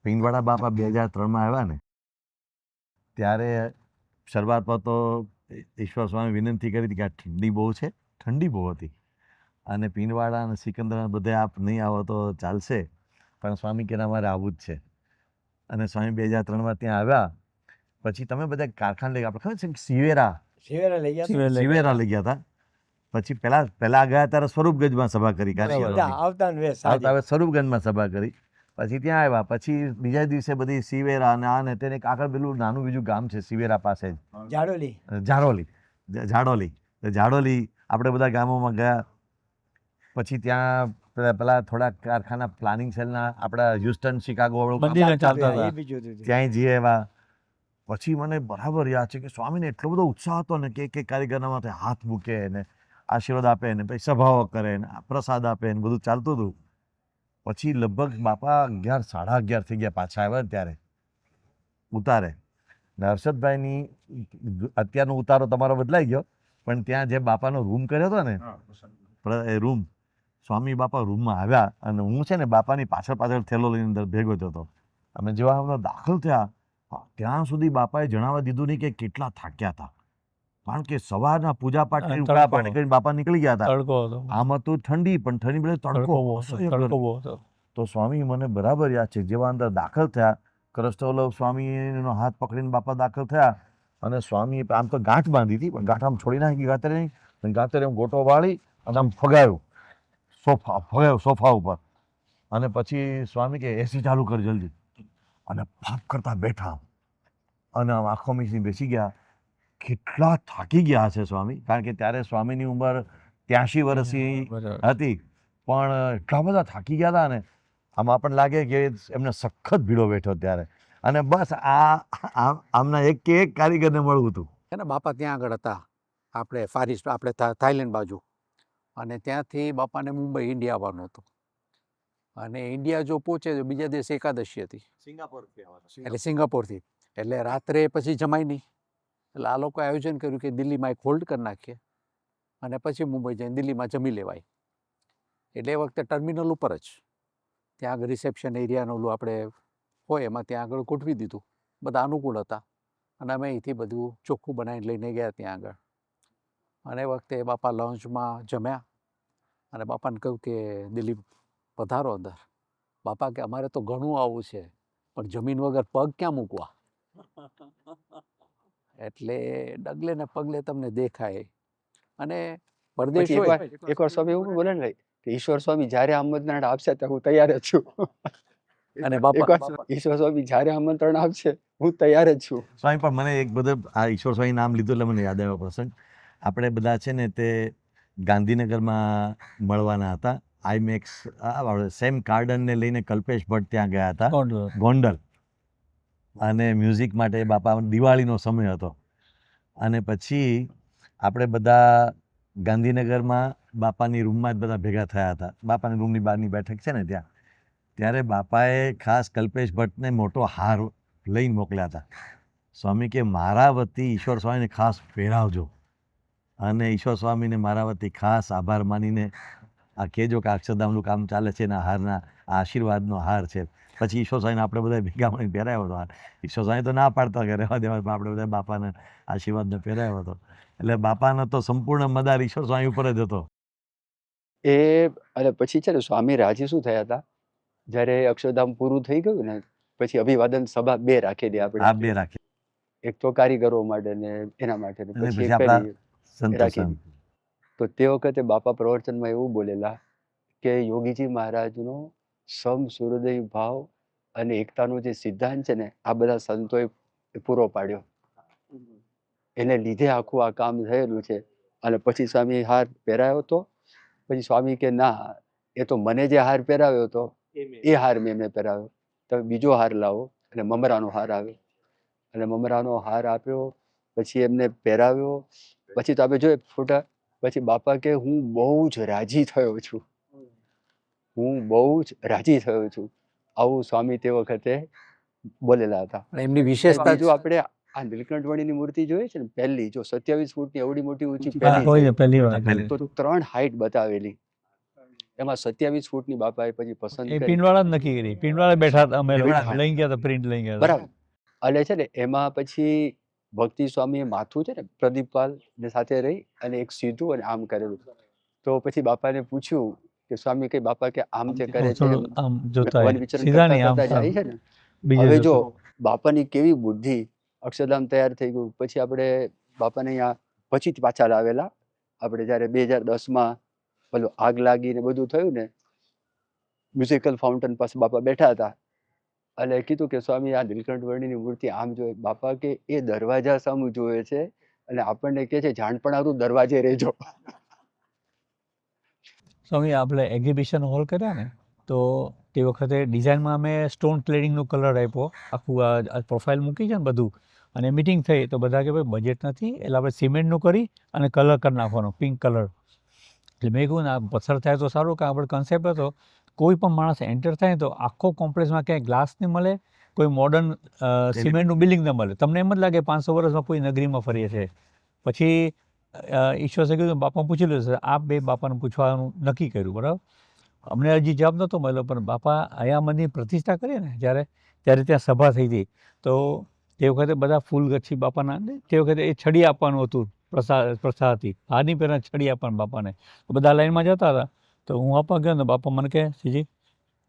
ભીંડવાડા બાપા 2003માં આવ્યા ને, ત્યારે શરૂઆતમાં તો ઈશ્વર સ્વામી વિનંતી કરી હતી કે આ ઠંડી બહુ છે, ઠંડી બહુ હતી, અને પીંડવાડા અને સિકંદર બધે આપ નહીં આવો તો ચાલશે, પણ સ્વામી કે અમારે આવવું જ છે. અને સ્વામી 2003માં ત્યાં આવ્યા. પછી તમે બધા કારખાને લઈ ગયા, આપણે ખબર છે કે સિવેરા શિવેરા લઈ ગયા સિવેરા લઈ ગયા હતા. પછી પહેલા ગયા ત્યારે સ્વરૂપગંજમાં સભા કરી હતા. આવતા ને વેસ આવતા હવે સ્વરૂપગંજમાં સભા કરી. પછી ત્યાં આવ્યા. પછી બીજા દિવસે બધી સિવેરા અને આ ને તેને એક આગળ પેલું નાનું બીજું ગામ છે સિવેરા પાસે જ, જાડોલી ઝાડોલી. ઝાડોલી આપણે બધા ગામોમાં ગયા. પછી ત્યાં પેલા થોડા કારખાના પ્લાનિંગ સેલના આપણા હ્યુસ્ટન શિકાગો મંદિરે ચાલતા એ હતા. બી જોતું હતું. ત્યાંય જઈએ એવા. પછી મને બરાબર યાદ છે કે સ્વામીને એટલો બધો ઉત્સાહ હતો ને કે એક કારીગરના માથે હાથ મૂકે ને આશીર્વાદ આપે ને પછી સભાઓ કરે ને પ્રસાદ આપે ને બધું ચાલતું હતું. પછી લગભગ બાપા 11 સાડા 11 થઈ ગયા પાછા આવ્યા ને ત્યારે ઉતારે. ને હર્ષદભાઈની અત્યારનો ઉતારો તમારો બદલાઈ ગયો, પણ ત્યાં જે બાપાનો રૂમ કર્યો હતો ને એ રૂમ, સ્વામી બાપા રૂમમાં આવ્યા અને હું છે ને બાપાની પાછળ થેલો લઈને અંદર ભેગો થયો હતો. અમે જેવા દાખલ થયા ત્યાં સુધી બાપાએ જણાવવા દીધું નહીં કે કેટલા થાક્યા હતા, કારણ કે સવારના પૂજાપાઠ કરીને તડકો. ઉકળા પાણી કરીને બાપા નીકળી ગયા હતા. તડકો હતો, આમ હતું ઠંડી, પણ ઠંડી બધે તડકો બહુ હતો, તડકો તડકો બહુ હતો. તો સ્વામી મને બરાબર યાદ છે જેવા અંદર દાખલ થયા, કરસ્ટોવલ્લભ સ્વામીનો હાથ પકડીને બાપા દાખલ થયા અને સ્વામી આમ તો ગાંઠ બાંધી હતી, પણ ગાંઠ આમ છોડી નાખી ગાતરે નહીં, ગાતરે આમ ગોટો વાળી અને આમ ફગાવ્યું સોફા ઉપર. અને પછી સ્વામી કે એસી ચાલુ કર જલ્દી, અને ભાપ કરતા બેઠા અને આમ આંખો મીચીને બેસી ગયા. કેટલા થાકી ગયા છે સ્વામી, કારણ કે ત્યારે સ્વામીની ઉંમર 83 વર્ષની બરાબર. હતી, પણ એટલા બધા થાકી ગયા હતા ને આમ આપણને લાગે કે એમને સખત ભીડો બેઠો ત્યારે. અને બસ આમના એક કે એક કારીગરને મળવું હતું. છે ને બાપા ત્યાં આગળ હતા આપણે ફાર ઇસ્ટ આપણે થાઈલેન્ડ બાજુ, અને ત્યાંથી બાપાને મુંબઈ ઇન્ડિયા આવવાનું હતું. અને ઇન્ડિયા જો પહોંચે તો બીજા દિવસે એકાદશી હતી, એટલે સિંગાપોરથી. એટલે રાત્રે પછી જમાય નહીં, એટલે આ લોકોએ આયોજન કર્યું કે દિલ્હીમાં એક હોલ્ડ કરી નાખીએ અને પછી મુંબઈ જઈને દિલ્હીમાં જમી લેવાય. એટલે એ વખતે ટર્મિનલ ઉપર જ ત્યાં આગળ રિસેપ્શન એરિયાનું ઓલું આપણે હોય એમાં ત્યાં આગળ ગોઠવી દીધું. બધા અનુકૂળ હતા અને અમે અહીંથી બધું ચોખ્ખું બનાવીને લઈને ગયા ત્યાં આગળ. અને એ વખતે બાપા લંચમાં જમ્યા અને બાપાને કહ્યું કે દિલ્હી પધારો અંદર. બાપા કે અમારે તો ઘણું આવું છે પણ જમીન વગર પગ ક્યાં મૂકવા. એટલે ડગલે ને પગલે તમને દેખાય. અને પરદેશ પછી હોય એકવાર સ્વામી એવું બોલે ને કે ઈશ્વર સ્વામી જ્યારે આમંત્રણ આપશે ત્યારે હું તૈયાર જ છું. અને બાપા ઈશ્વર સ્વામી જ્યારે આમંત્રણ આપશે હું તૈયાર જ છું. સ્વામી પણ મને એક બધું આ ઈશ્વર સ્વામી નામ લીધું એટલે મને યાદ આવ્યો પ્રસંગ. આપણે બધા છે ને તે ગાંધીનગરમાં મળવાના હતા. આઈમેક્સ સેમ કાર્ડનને લઈને કલ્પેશ ભટ્ટ ત્યાં ગયા હતા ગોંડલ, અને મ્યુઝિક માટે બાપા દિવાળીનો સમય હતો. અને પછી આપણે બધા ગાંધીનગરમાં બાપાની રૂમમાં જ બધા ભેગા થયા હતા. બાપાની રૂમની બહારની બેઠક છે ને ત્યાં. ત્યારે બાપાએ ખાસ કલ્પેશ ભટ્ટને મોટો હાર લઈને મોકલ્યા હતા. સ્વામી કે મારા વતી ઈશ્વર સ્વામીને ખાસ પહેરાવજો, અને ઈશ્વર સ્વામીને મારા વતી ખાસ આભાર માનીને આ કહેજો કે અક્ષરધામનું કામ ચાલે છે એના હારના આશીર્વાદનો હાર છે. પછી ઈશ્વર સ્વામીને આપણે બધા ભેગા મળીને પહેરાવ્યો હતો હાર. ઈશ્વર સ્વામી તો ના પાડતા કે રહેવા દેવા, આપણે બધા બાપાને આશીર્વાદને પહેરાવ્યો હતો. એટલે બાપાનો તો સંપૂર્ણ મદાર ઈશ્વર સ્વામી ઉપર જ હતો. એ અને પછી છે ને સ્વામી રાજી શું થયા હતા જ્યારે અક્ષરધામ પૂરું થઈ ગયું ને પછી અભિવાદન સભા 2 રાખી દે આ આપણે. બે રાખી એક તો કારીગરો માટે ને એના માટે ને અને પછી પછી એક આપણા પેલી સંતો રાખી. સ્વામી. તો તે વખતે બાપા પ્રવચનમાં એવું બોલેલા કે યોગીજી મહારાજનો સમ સૂર્યોદય ભાવ અને એકતાનો જે સિદ્ધાંત છે ને આ બધા સંતોએ પૂરો પાડ્યો. એને લીધે આખું આ કામ થયેલું છે. અને પછી સ્વામી હાર પહેરાયો હતો. પછી સ્વામી કે ના, એ તો મને જે હાર પહેરાવ્યો હતો એ હાર મેં એમને પહેરાવ્યો, તમે બીજો હાર લાવો. અને મમરાનો હાર આવ્યો, અને મમરાનો હાર આપ્યો. પછી એમને પહેરાવ્યો. પછી તો આપણે જોઈએ ફોટા. પછી બાપા કે હું બહુ જ રાજી થયો છું, હું બહુ જ રાજી થયો છું. આવું સ્વામી તે વખતે બોલેલા હતા. એમની વિશેષતા જો આપણે આ નીલકંઠવણીની મૂર્તિ જોઈએ છે ને પહેલી, જો 27 ફૂટની એવડી મોટી ઊંચી હા, હોય ને, પહેલી વાર તો 3 હાઈટ બતાવેલી. એમાં 27 ફૂટની બાપાએ પછી પસંદ એ કરી. પિંડવાળા જ નક્કી કરી. પિંડવાળા બેઠા હતા, અમે પિંડવાળા. લઈ ગયા હતા, પ્રિન્ટ લઈ ગયા હતા. બરાબર. એટલે છે ને એમાં પછી ભક્તિ સ્વામીએ માથું છે ને પ્રદીપપાલ ને સાથે રહી અને એક સીધું અને આમ કરેલું. તો પછી બાપાને પૂછ્યું કે સ્વામી કઈ બાપા કે આમ જે કરે છે થોડું આમ જોતા વન હોય. વિચરણ સીધા કરતા નહીં, આમ કરતા જાય છે ને. બીજે હવે જો જોતા. બાપાની કેવી બુદ્ધિ, અક્ષરધામ તૈયાર થઈ ગયું. પછી આપણે બાપાને અહીંયા પછી પાછા લાવેલા. આપણે જ્યારે 2010માં પેલું આગ લાગીને બધું થયું ને, મ્યુઝિકલ ફાઉન્ટેન પાસે બાપા બેઠા હતા. એટલે કીધું કે સ્વામી આ નીલકંઠવર્ણીની મૂર્તિ આમ જોઈએ. બાપા કે એ દરવાજા સામું જોવે છે અને આપણને કહે છે જાણપણારું દરવાજે રહેજો. સ્વામી આપણે એક્ઝિબિશન હોલ કર્યા ને, તો તે વખતે ડિઝાઇનમાં અમે સ્ટોન ક્લેડિંગનો કલર આપ્યો. આખું આ પ્રોફાઇલ મૂકી છે ને બધું. અને મિટિંગ થઈ તો બધા કે ભાઈ બજેટ નથી, એટલે આપણે સિમેન્ટનું કરી અને કલર કરી નાખવાનો, પિંક કલર. એટલે મેં કહ્યું ને આ પથ્થર થાય તો સારું, કે આપણે કન્સેપ્ટ હતો કોઈ પણ માણસ એન્ટર થાય ને તો આખો કોમ્પ્લેક્સમાં ક્યાંય ગ્લાસ નહીં મળે, કોઈ મોડર્ન સિમેન્ટનું બિલ્ડિંગ ન મળે. તમને એમ જ લાગે 500 વર્ષમાં કોઈ નગરીમાં ફરીએ છીએ. પછી ઈશ્વરે કીધું બાપા પૂછી લો. આ બે બાપાને પૂછવાનું નક્કી કર્યું, બરાબર. અમને હજી જવાબ નહોતો મળ્યો, પણ બાપા અહીંયા મંદિર પ્રતિષ્ઠા કરી ને ત્યારે ત્યાં સભા થઈ હતી. તો તે વખતે બધા ફૂલ ગચ્છી બાપાના, તે વખતે એ છડી આપવાનું હતું, પ્રથા હતી. હારની પહેલાં છડી આપવાનું બાપાને. તો બધા લાઈનમાં જતા હતા. તો હું આપવા ગયો ને બાપા મને કહે, સીજી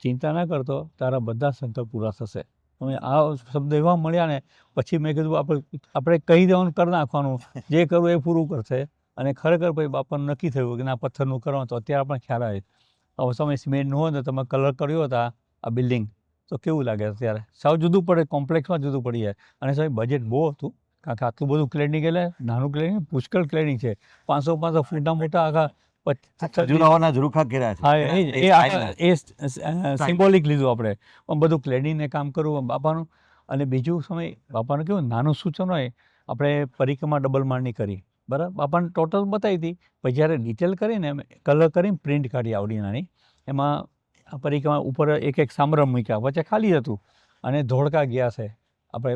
ચિંતા ના કરતો, તારા બધા સંકલ્પ પૂરા થશે. અમે આ શબ્દ એવા મળ્યા ને પછી મેં કીધું આપણે કહી દેવાનું, કરી નાખવાનું, જે કરવું એ પૂરું કરશે. અને ખરેખર પછી બાપાનું નક્કી થયું કે ના પથ્થરનું કરવાનું. તો અત્યારે આપણને ખ્યાલ આવે. હવે સમય સિમેન્ટનું હોય ને તમે કલર કર્યો હતા આ બિલ્ડિંગ, તો કેવું લાગે અત્યારે? સાવ જુદું પડે, કોમ્પ્લેક્સમાં જુદું પડી જાય. અને સમય બજેટ બહુ હતું, કારણ કે આટલું બધું ક્લેડિંગ, એટલે નાનું ક્લેડિંગ, પુષ્કળ ક્લેડિંગ છે. 500 ફૂટના મોટા આખા ખજૂરાહોના ઝરૂખા કર્યા છે. હા, એ સિમ્બોલિક લીધું આપણે. પણ બધું ક્લેડિંગને કામ કરવું બાપાનું. અને બીજું સમય બાપાનું કેવું નાનું સૂચન હોય, આપણે પરિક્રમા ડબલ માળની કરી, બરાબર, બાપાને ટોટલ બતાવી હતી. પછી જ્યારે ડિટેલ કરીને એમ કલર કરીને પ્રિન્ટ કાઢી આવડી નાની, એમાં આ પરિક્રમા ઉપર એક એક સામરમ મૂક્યા, વચ્ચે ખાલી હતું, અને ધોળકા ગયા છે આપણે,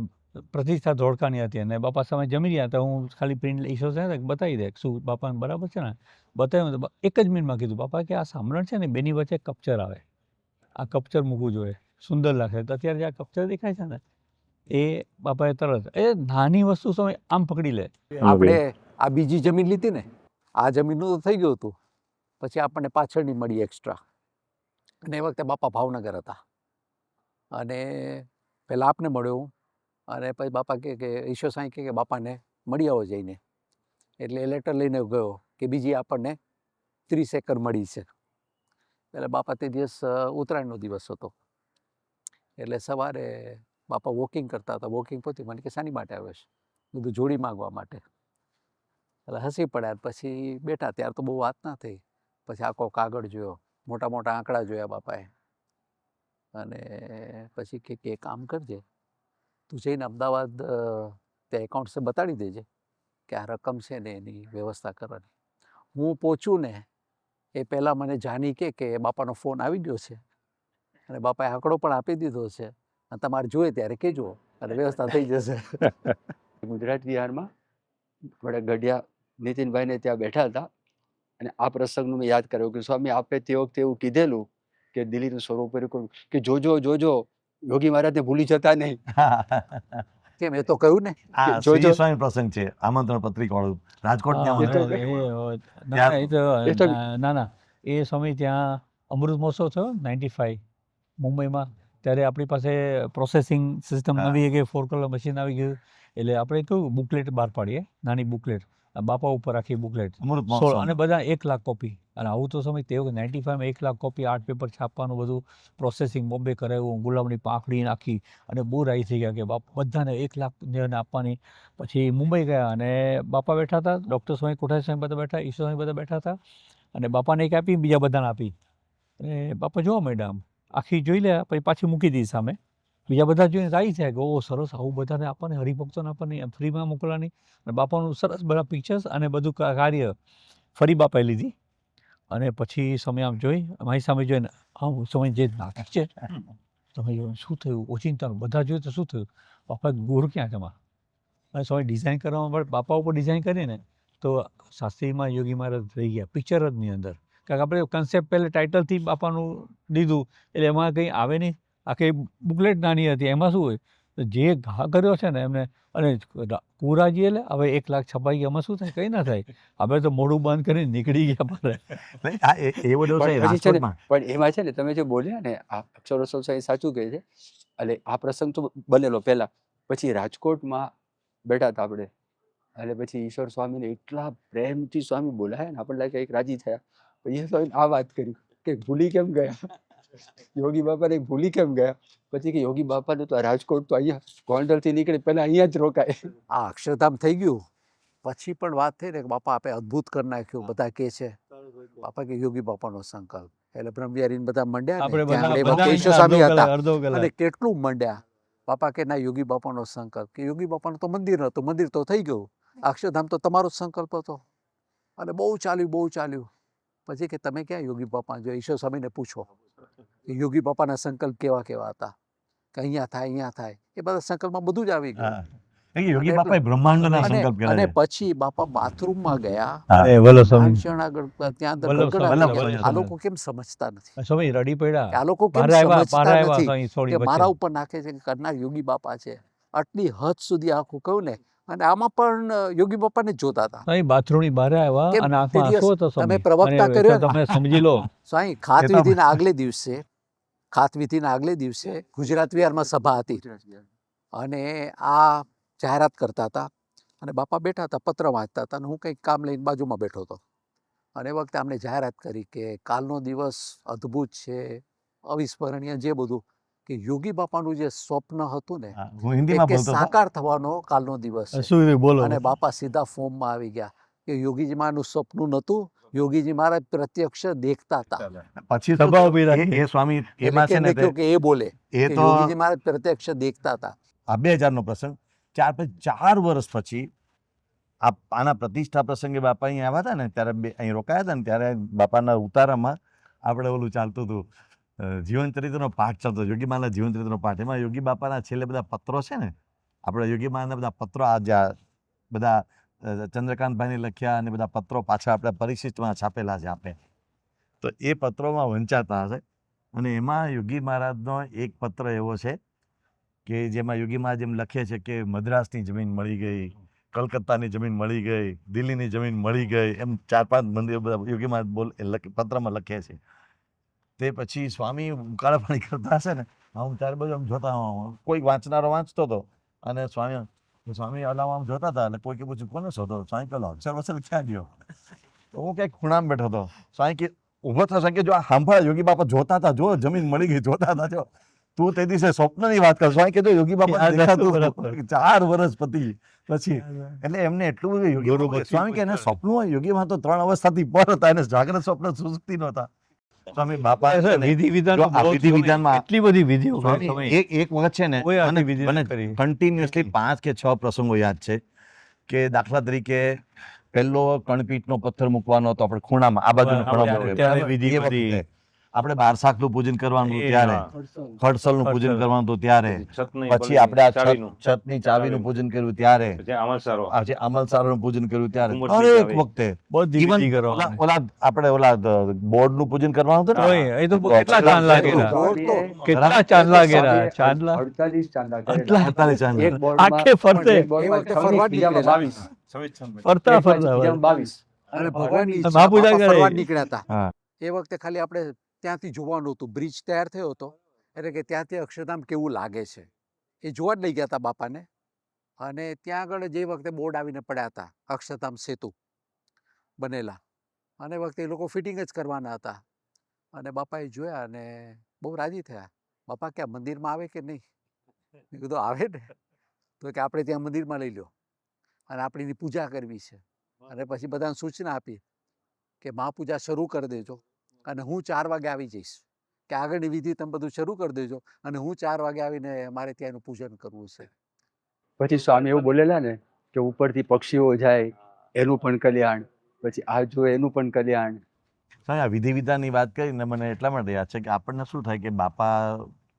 પ્રતિષ્ઠા ધોળકાની હતી, અને બાપા સામે જમી રહ્યા તો હું ખાલી પ્રિન્ટ ઈશ્વર છે બતાવી દે શું બાપાને બરાબર છે ને, બતાવ્યું તો એક જ મિનિટમાં કીધું બાપા કે આ સામરણ છે ને બેની વચ્ચે કપચર આવે, આ કપચર મૂકવું જોઈએ, સુંદર લાગશે. તો અત્યારે જે આ કપચર દેખાય છે ને એ બાપાએ તરત એ નાની વસ્તુ સમય આમ પકડી લે. આપણે આ બીજી જમીન લીધી ને, આ જમીનનું તો થઈ ગયું હતું, પછી આપણને પાછળની મળી એક્સ્ટ્રા, અને એ વખતે બાપા ભાવનગર હતા, અને પહેલાં આપને મળ્યો, અને પછી બાપા કહે કે ઈશ્વર સાંઈ કહે કે બાપાને મળી આવો જઈને, એટલે એ લેટર લઈને ગયો કે બીજી આપણને 30 એકર મળી છે. એટલે બાપા તે દિવસ ઉત્તરાયણનો દિવસ હતો, એટલે સવારે બાપા વોકિંગ કરતા હતા, વોકિંગ પહોંચી મને કે શાની માટે આવ્યો છે, બધું જોડી માંગવા માટે. એટલે હસી પડ્યા, પછી બેઠા, ત્યારે તો બહુ વાત ના થઈ. પછી આખો કાગળ જોયો, મોટા મોટા આંકડા જોયા બાપાએ, અને પછી કે એક કામ કરજે, તું જઈને અમદાવાદ ત્યાં એકાઉન્ટ્સે બતાડી દેજે કે આ રકમ છે ને એની વ્યવસ્થા કરવાની. હું પહોંચું ને એ પહેલાં મને જાની કે બાપાનો ફોન આવી ગયો છે, અને બાપાએ આંકડો પણ આપી દીધો છે, અને તમારે જોઈએ ત્યારે કહેજો, અને વ્યવસ્થા થઈ જશે. ગુજરાત વિહારમાં વડે ગઢિયા નીતિનભાઈને ત્યાં બેઠા હતા, અને આ પ્રસંગનું મેં યાદ કર્યો કે સ્વામી આપે તે વખતે એવું કીધેલું કે દિલ્હીનું સર્વોપરી કે જોજો જોજો યોગી મહારાજને ભૂલી જતા નહીં. કેમ, એ તો કહ્યું ને આ કે જોજો. શ્રી સ્વામી પ્રસંગ છે, આમંત્રણ પત્રિકા વાળું, રાજકોટની હા, આમંત્રણ. ના ના એ સમય ત્યાં અમૃત મહોત્સવ થયો 95 મુંબઈમાં, ત્યારે આપણી પાસે પ્રોસેસિંગ સિસ્ટમ નવી કે 4 કલર મશીન આવી ગયું, એટલે આપણે કેવું બુકલેટ બહાર પાડીએ, નાની બુકલેટ, બાપા ઉપર આખી બુકલેટ, અમૃત 16, મહોત્સવ. અને બધા 1 લાખ કોપી, અને આવું તો સમય તે 95માં 1 લાખ કોપી, આર્ટ પેપર છાપવાનું બધું પ્રોસેસિંગ બોમ્બે કરાવ્યું, ગુલાબની પાંખડી નાખી, અને બહુ રાઈ થઈ ગયા કે બધાને 1 લાખ ને આપવાની. પછી મુંબઈ ગયા, અને બાપા બેઠા હતા, ડૉક્ટર સ્વામી કોઠારી સ્વામી બધા બેઠા, ઈશ્વર સ્વામી બધા બેઠા હતા, અને બાપાને એક આપી, બીજા બધાને આપી, અને બાપા જોવા માંડ્યા આમ, આખી જોઈ લે, પછી પાછી મૂકી દીધી સામે. બીજા બધા જોઈને રાઈ થયા કે ઓ સરસ, આવું બધાને આપવાની, હરિભક્તોને આપવાની, એમ ફ્રીમાં મોકલવાની, અને બાપાનું સરસ બધા પિક્ચર્સ અને બધું કાર્ય ફરી બાપાએ લીધી. અને પછી સમય આમ જોઈ, મારી સામે જોઈને આમ સમય જે નાખી છે, તમે જો શું થયું, ઓચિંતાનું બધા જોયું તો શું થયું, બાપા ગુરુ ક્યાં છે એમાં, અને સમય ડિઝાઇન કરવામાં પડે, બાપા ઉપર ડિઝાઇન કરીને તો શાસ્ત્રીમાં યોગી મહારાજ રહી ગયા પિક્ચર જ ની અંદર, કારણ કે આપણે કન્સેપ્ટ પહેલે ટાઇટલથી બાપાનું લીધું, એટલે એમાં કંઈ આવે નહીં, આખી બુકલેટ નાની હતી, એમાં શું હોય, તો જે ઘા કર્યો છે ને એમને, અને કુરાજી એટલે હવે 1 લાખ છપાઈ ગયા, એમાં શું થાય, કંઈ ના થાય, આપણે તો મોઢું બંધ કરીને નીકળી ગયા પર. નહીં, આ એ બધું છે પણ પછી છે ને, રાજકોટમાં. પણ એમાં છે ને તમે જે બોલ્યા ને આ અક્ષરો સાહેબ સાચું કહે છે, એટલે આ પ્રસંગ તો બનેલો પહેલા, પછી રાજકોટમાં બેઠા હતા આપણે, એટલે પછી ઈશ્વર સ્વામીને એટલા પ્રેમથી સ્વામી બોલાયા ને આપણને લાગે એક રાજી થયા. પછી એ સ્વામીને આ વાત કરી કે ભૂલી કેમ ગયા, યોગી બાપાને ભૂલી કેમ ગયા, પછી કે યોગી બાપાને તો રાજકોટ તો અહીંયા ગોંડલથી નીકળે પહેલા અહીંયા જ રોકાય. આ અક્ષરધામ થઈ ગયું, પછી પણ વાત થઈ ને કે બાપા આપે અદ્ભુત કરી નાખ્યું, બધા કહે છે બાપા કે યોગી બાપાનો સંકલ્પ, એટલે બ્રહ્મવિહારીને બધા મંડ્યા ને, આપણે ત્યાં આગળ એ બધા વખતે ઈશ્વર સ્વામી હતા, અડધો અને કલાક કેટલું મંડ્યા. બાપા કે ના, યોગી બાપાનો સંકલ્પ, કે યોગી બાપાનું તો મંદિર નહોતું, મંદિર તો થઈ ગયું, અક્ષરધામ તો તમારો જ સંકલ્પ હતો, અને બહુ ચાલ્યું, બહુ ચાલ્યું. પછી કે તમે ક્યાં યોગી બાપા, જો ઈશ્વર સ્વામીને પૂછો કે યોગી બાપાના સંકલ્પ કેવા કેવા હતા, કે અહીંયા થાય, અહીંયા થાય, એ બધા સંકલ્પમાં બધું જ આવી ગયું. હા. કારણ કે યોગી બાપાએ બ્રહ્માંડના સંકલ્પ કર્યા અને છે. પછી બાપા બાથરૂમમાં ગયા, હા. એ વલ્લભ સ્વામી, નાનક્ષણ આગળ ત્યાં અંદર વલ્લભ ગડગડાટ સ્વામી, ગયા. વલ્લભ આ લોકો કેમ સમજતા નથી, સ્વામી રડી કે પડ્યા, આ લોકો કેમ બહાર આવ્યા, બહાર સમજતા આવ્યા, નથી સ્વામી થોડી કે મારા ઉપર નાખે છે કે કરનાર યોગી બાપા છે, આટલી હદ સુધી આખું કહું ને. અને આમાં પણ યોગી બાપાને જ જોતા હતા. સ્વામી બાથરૂમની બહાર આવ્યા, કેમ અને તે આંખમાં દિવસ આંસુ હતો તમે સ્વામી, પ્રવક્તા અને કર્યો ને? તમે સમજી લો. સ્વામી ખાતવિધિના આગલે દિવસે, ખાતવિધિના આગલે દિવસે ગુજરાત વિહારમાં સભા હતી, અને આ જાહેરાત કરતા હતા, અને બાપા બેઠા હતા, પત્ર વાંચતા હતા, અને હું કંઈક કામ લઈને બાજુમાં બેઠો હતો, અને એ વખતે અમને જાહેરાત કરી કે કાલનો દિવસ અદ્ભુત છે, અવિસ્મરણીય, જે બધું, કે યોગી બાપાનું જે સ્વપ્ન હતું ને, હા, હું હિન્દીમાં કે બોલતો હતો. સાકાર થવાનો કાલનો દિવસ છે. શું બોલો, અને બાપા સીધા ફોર્મમાં આવી ગયા કે યોગીજી મહારાજનું સપનું નહોતું, યોગીજી મહારાજ પ્રત્યક્ષ દેખતા હતા. પછી તો સભા ઊભી રાખી. એ સ્વામી એટલે એમાં છે કે ને મેં કહ્યું કે એ બોલે એ કે તો યોગીજી મહારાજ પ્રત્યક્ષ દેખતા હતા. આ 2000 નો પ્રસંગ. 4 વર્ષ પછી આના પ્રતિષ્ઠા પ્રસંગે બાપા અહીં આવ્યા હતા ને ત્યારે અહીં રોકાયા હતા ને ત્યારે બાપાના ઉતારામાં આપણે ઓલું ચાલતું હતું, જીવન ચરિત્રનો પાઠ ચાલતો, યોગી માના જીવન ચરિત્રનો પાઠ. એમાં યોગી બાપાના છેલ્લે બધા પત્રો છે ને, આપણે યોગી માના બધા પત્રો બધા ચંદ્રકાંતભાઈને લખ્યા અને બધા પત્રો પાછા આપણે પરિશિષ્ટમાં છાપેલા છે આપણે, તો એ પત્રોમાં વંચાતા હશે. અને એમાં યોગી મહારાજનો એક પત્ર એવો છે કે જેમાં યોગી મહારાજ એમ લખે છે કે મદ્રાસની જમીન મળી ગઈ, કલકત્તાની જમીન મળી ગઈ, દિલ્હીની જમીન મળી ગઈ, એમ 4-5 મંદિર બધા યોગી મહારાજ પત્રમાં લખે છે. તે પછી સ્વામી ઉકાળા પાણી કરતા હશે ને, હું ત્યારે બધું આમ જોતા કોઈક વાંચનારો વાંચતો હતો અને સ્વામી અલામાં આમ જોતા હતા એટલે કોઈકે પૂછ્યું કોને શોધો? સ્વામી પેલો અક્ષર વસર ક્યાં ગયો? તો હું ક્યાંક ખૂણામાં બેઠો હતો. સ્વામી કે ઊભો થશે કે જો આ સાંભળે યોગી બાપા જોતા હતા, જો જમીન મળી ગઈ જોતા હતા, જો તું તે દિવસે સ્વપ્નની વાત કર. સ્વામી કીધું યોગી બાપા દેખાતું 4 વર્ષ પછી એટલે એમને એટલું બધું યોગી સ્વામી કે એને સ્વપ્ન હોય, યોગીમાં તો 3 અવસ્થાથી પર હતા, એને જાગ્રત સ્વપ્ન સુસુપ્તિ નહોતા. સ્વામી બાપા વિધિ વિધાનમાં એટલી બધી વિધિઓ એક વખત છે ને મને કન્ટિન્યુઅસલી 5 કે 6 પ્રસંગો યાદ છે કે દાખલા તરીકે પહેલો કણપીઠનો પથ્થર મૂકવાનો હતો આપણે ખૂણામાં, આ બાજુ ખૂણામાં આપણે 12 શાકનું પૂજન કરવાનું ત્યારે, ખડસલનું પૂજન કરવાનું હતું ત્યારે, પછી આપણે આ છતની ચાવીનું પૂજન કર્યું ત્યારે, અમલસારોનું પૂજન કર્યું ત્યારે, દરેક વખતે ઓલા આપણે ઓલા બોર્ડનું પૂજન કરવાનું હતું ને, એ તો કેટલા ચાંદ લાગેલા, કેટલા ચાંદ લાગેલા, 48 ચાંદલા કેટલા ચાંદ એક બોર્ડમાં આખે ફરતે એક બોર્ડમાં ફરવા 22 ફરતા ફરતા 22 અને ભગવાનની ઈચ્છા મહાપૂજા બાપા કરે. ફરવા નીકળ્યા હતા. હા. એ વખતે ખાલી આપણે ત્યાંથી જોવાનું હતું, બ્રિજ તૈયાર થયો હતો એટલે કે ત્યાંથી અક્ષરધામ કેવું લાગે છે એ જોવા જ લઈ ગયા હતા બાપાને. અને ત્યાં આગળ જે વખતે બોર્ડ આવીને પડ્યા હતા અક્ષરધામ સેતુ બનેલા, અને વખતે એ લોકો ફિટિંગ જ કરવાના હતા. અને બાપાએ જોયા અને બહુ રાજી થયા. બાપા ક્યાં મંદિરમાં આવે કે નહીં? મેં કીધું આવે ને. તો કે આપણે ત્યાં મંદિરમાં લઈ લો અને આપણે એની પૂજા કરવી છે. અને પછી બધાને સૂચના આપી કે મહાપૂજા શરૂ કરી દેજો અને હું 4 વાગે આવી જઈશ, કે આગળની વિધિ તમે બધું શરૂ કરી દેજો અને હું 4 વાગે આવીને મારે ત્યાં એનું પૂજન કરવું છે. પછી સ્વામી એવું બોલેલા ને કે ઉપરથી પક્ષીઓ જાય એનું પણ કલ્યાણ, પછી આ જો એનું પણ કલ્યાણ. આ વિધિ વિધાનની વાત કરીને મને એટલા માટે યાદ છે કે આપણને શું થાય કે બાપા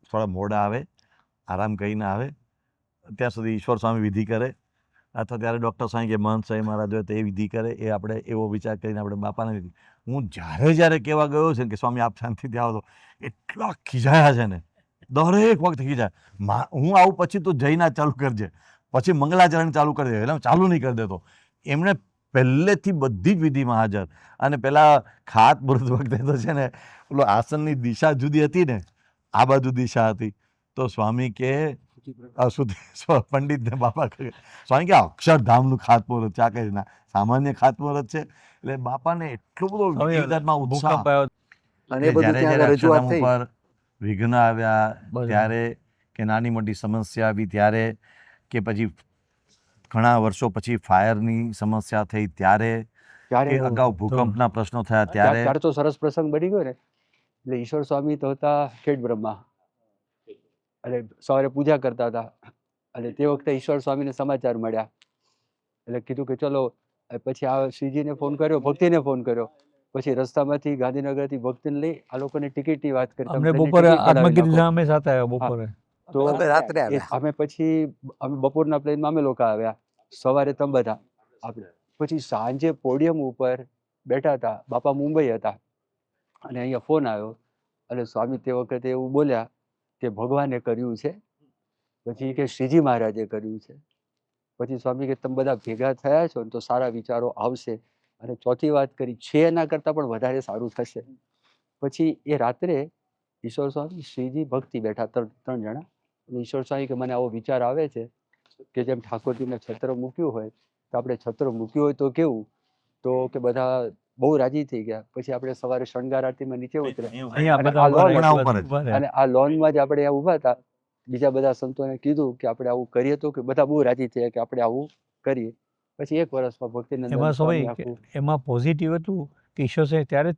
થોડા મોડા આવે, આરામ કરીને આવે, ત્યાં સુધી ઈશ્વર સ્વામી વિધિ કરે, અથવા ત્યારે ડૉક્ટર સ્વામી કે મહંત સ્વામી મહારાજ હોય તો એ વિધિ કરે, એ આપણે એવો વિચાર કરીને આપણે બાપાને. હું જ્યારે કહેવા ગયો છે કે સ્વામી આપ શાંતિથી આવો, તો એટલા ખીજાયા છે ને, દરેક વખત ખીજાય. હું આવું પછી તો જઈને ચાલુ કરજે, પછી મંગલાચરણ ચાલુ કરી દે, એટલે ચાલુ નહીં કરી દેતો. એમણે પહેલેથી બધી જ વિધિમાં હાજર. અને પેલા ખાત મુહૂર્ત વખતે તો છે ને પેલો આસનની દિશા જુદી હતી ને, આ બાજુ દિશા હતી, તો સ્વામી કે પંડિતને બાપા કહે, સ્વામી કે અક્ષરધામનું ખાત મુહૂર્ત છે, આ કઈ સામાન્ય ખાત મુહૂર્ત છે. એટલે બાપાને એટલો બધો વિધિમાં ઉત્સાહ. અને એ બધું જ્યારે ત્યાં આગળ રજૂઆત થઈ. ઉપર વિઘ્ન આવ્યા ત્યારે, કે નાની મોટી સમસ્યા આવી ત્યારે, કે પછી ઘણા વર્ષો પછી ફાયરની સમસ્યા થઈ ત્યારે, કે અગાઉ ભૂકંપના પ્રશ્નો થયા ત્યારે. ત્યારે તો સરસ પ્રસંગ બની ગયો ને. એટલે ઈશ્વર સ્વામી તો હતા ખેડ બ્રહ્મા, એટલે સવારે પૂજા કરતા હતા. અને તે વખતે ઈશ્વર સ્વામીને સમાચાર મળ્યા એટલે કીધું કે ચલો. પછી આ શ્રીજીને ફોન કર્યો, ભક્તિને ફોન કર્યો. પછી રસ્તામાંથી ગાંધીનગરથી ભક્તિને લઈ આ લોકોને ટિકિટની વાત કરી. અમને બપોરે આત્મગીરી અમે સાથે આવ્યા બપોરે. તો અમે રાત્રે આવ્યા. અમે પછી અમે બપોરના પ્લેનમાં અમે લોકો આવ્યા, સવારે તમે બધા આપણે. પછી સાંજે પોડિયમ ઉપર બેઠા હતા, બાપા મુંબઈ હતા અને અહીંયા ફોન આવ્યો. અને સ્વામી તે વખતે એવું બોલ્યા કે ભગવાને કર્યું છે, પછી કે શ્રીજી મહારાજે કર્યું છે. પછી સ્વામી કે તમે બધા ભેગા થયા છો ને તો સારા વિચારો આવશે. અને ચોથી વાત કરી છે એના કરતાં પણ વધારે સારું થશે. પછી એ રાત્રે ઈશ્વર સ્વામી, શ્રીજી, ભક્તિ બેઠા 3 જણા. ઈશ્વર સ્વામી કે મને આવો વિચાર આવે છે કે જેમ ઠાકોરજીને છત્ર મૂક્યું હોય તો આપણે છત્ર મૂક્યું હોય તો કેવું, તો કે બધા બહુ રાજી થઈ ગયા. પછી આપણે સવારે શણગાર આરતીમાં નીચે ઉતર્યા અને આ લોનમાં જ આપણે ઊભા હતા. બીજા બધા સંતોને કીધું કે આપણે આવું કરીએ, તો કે બધા બહુ રાજી થયા કે આપણે આવું કરીએ. પછી 1 વર્ષમાં ભક્તિનંદન એમાં પોઝિટિવ હતું કે ઈશ્વર સાહેબ ત્યારે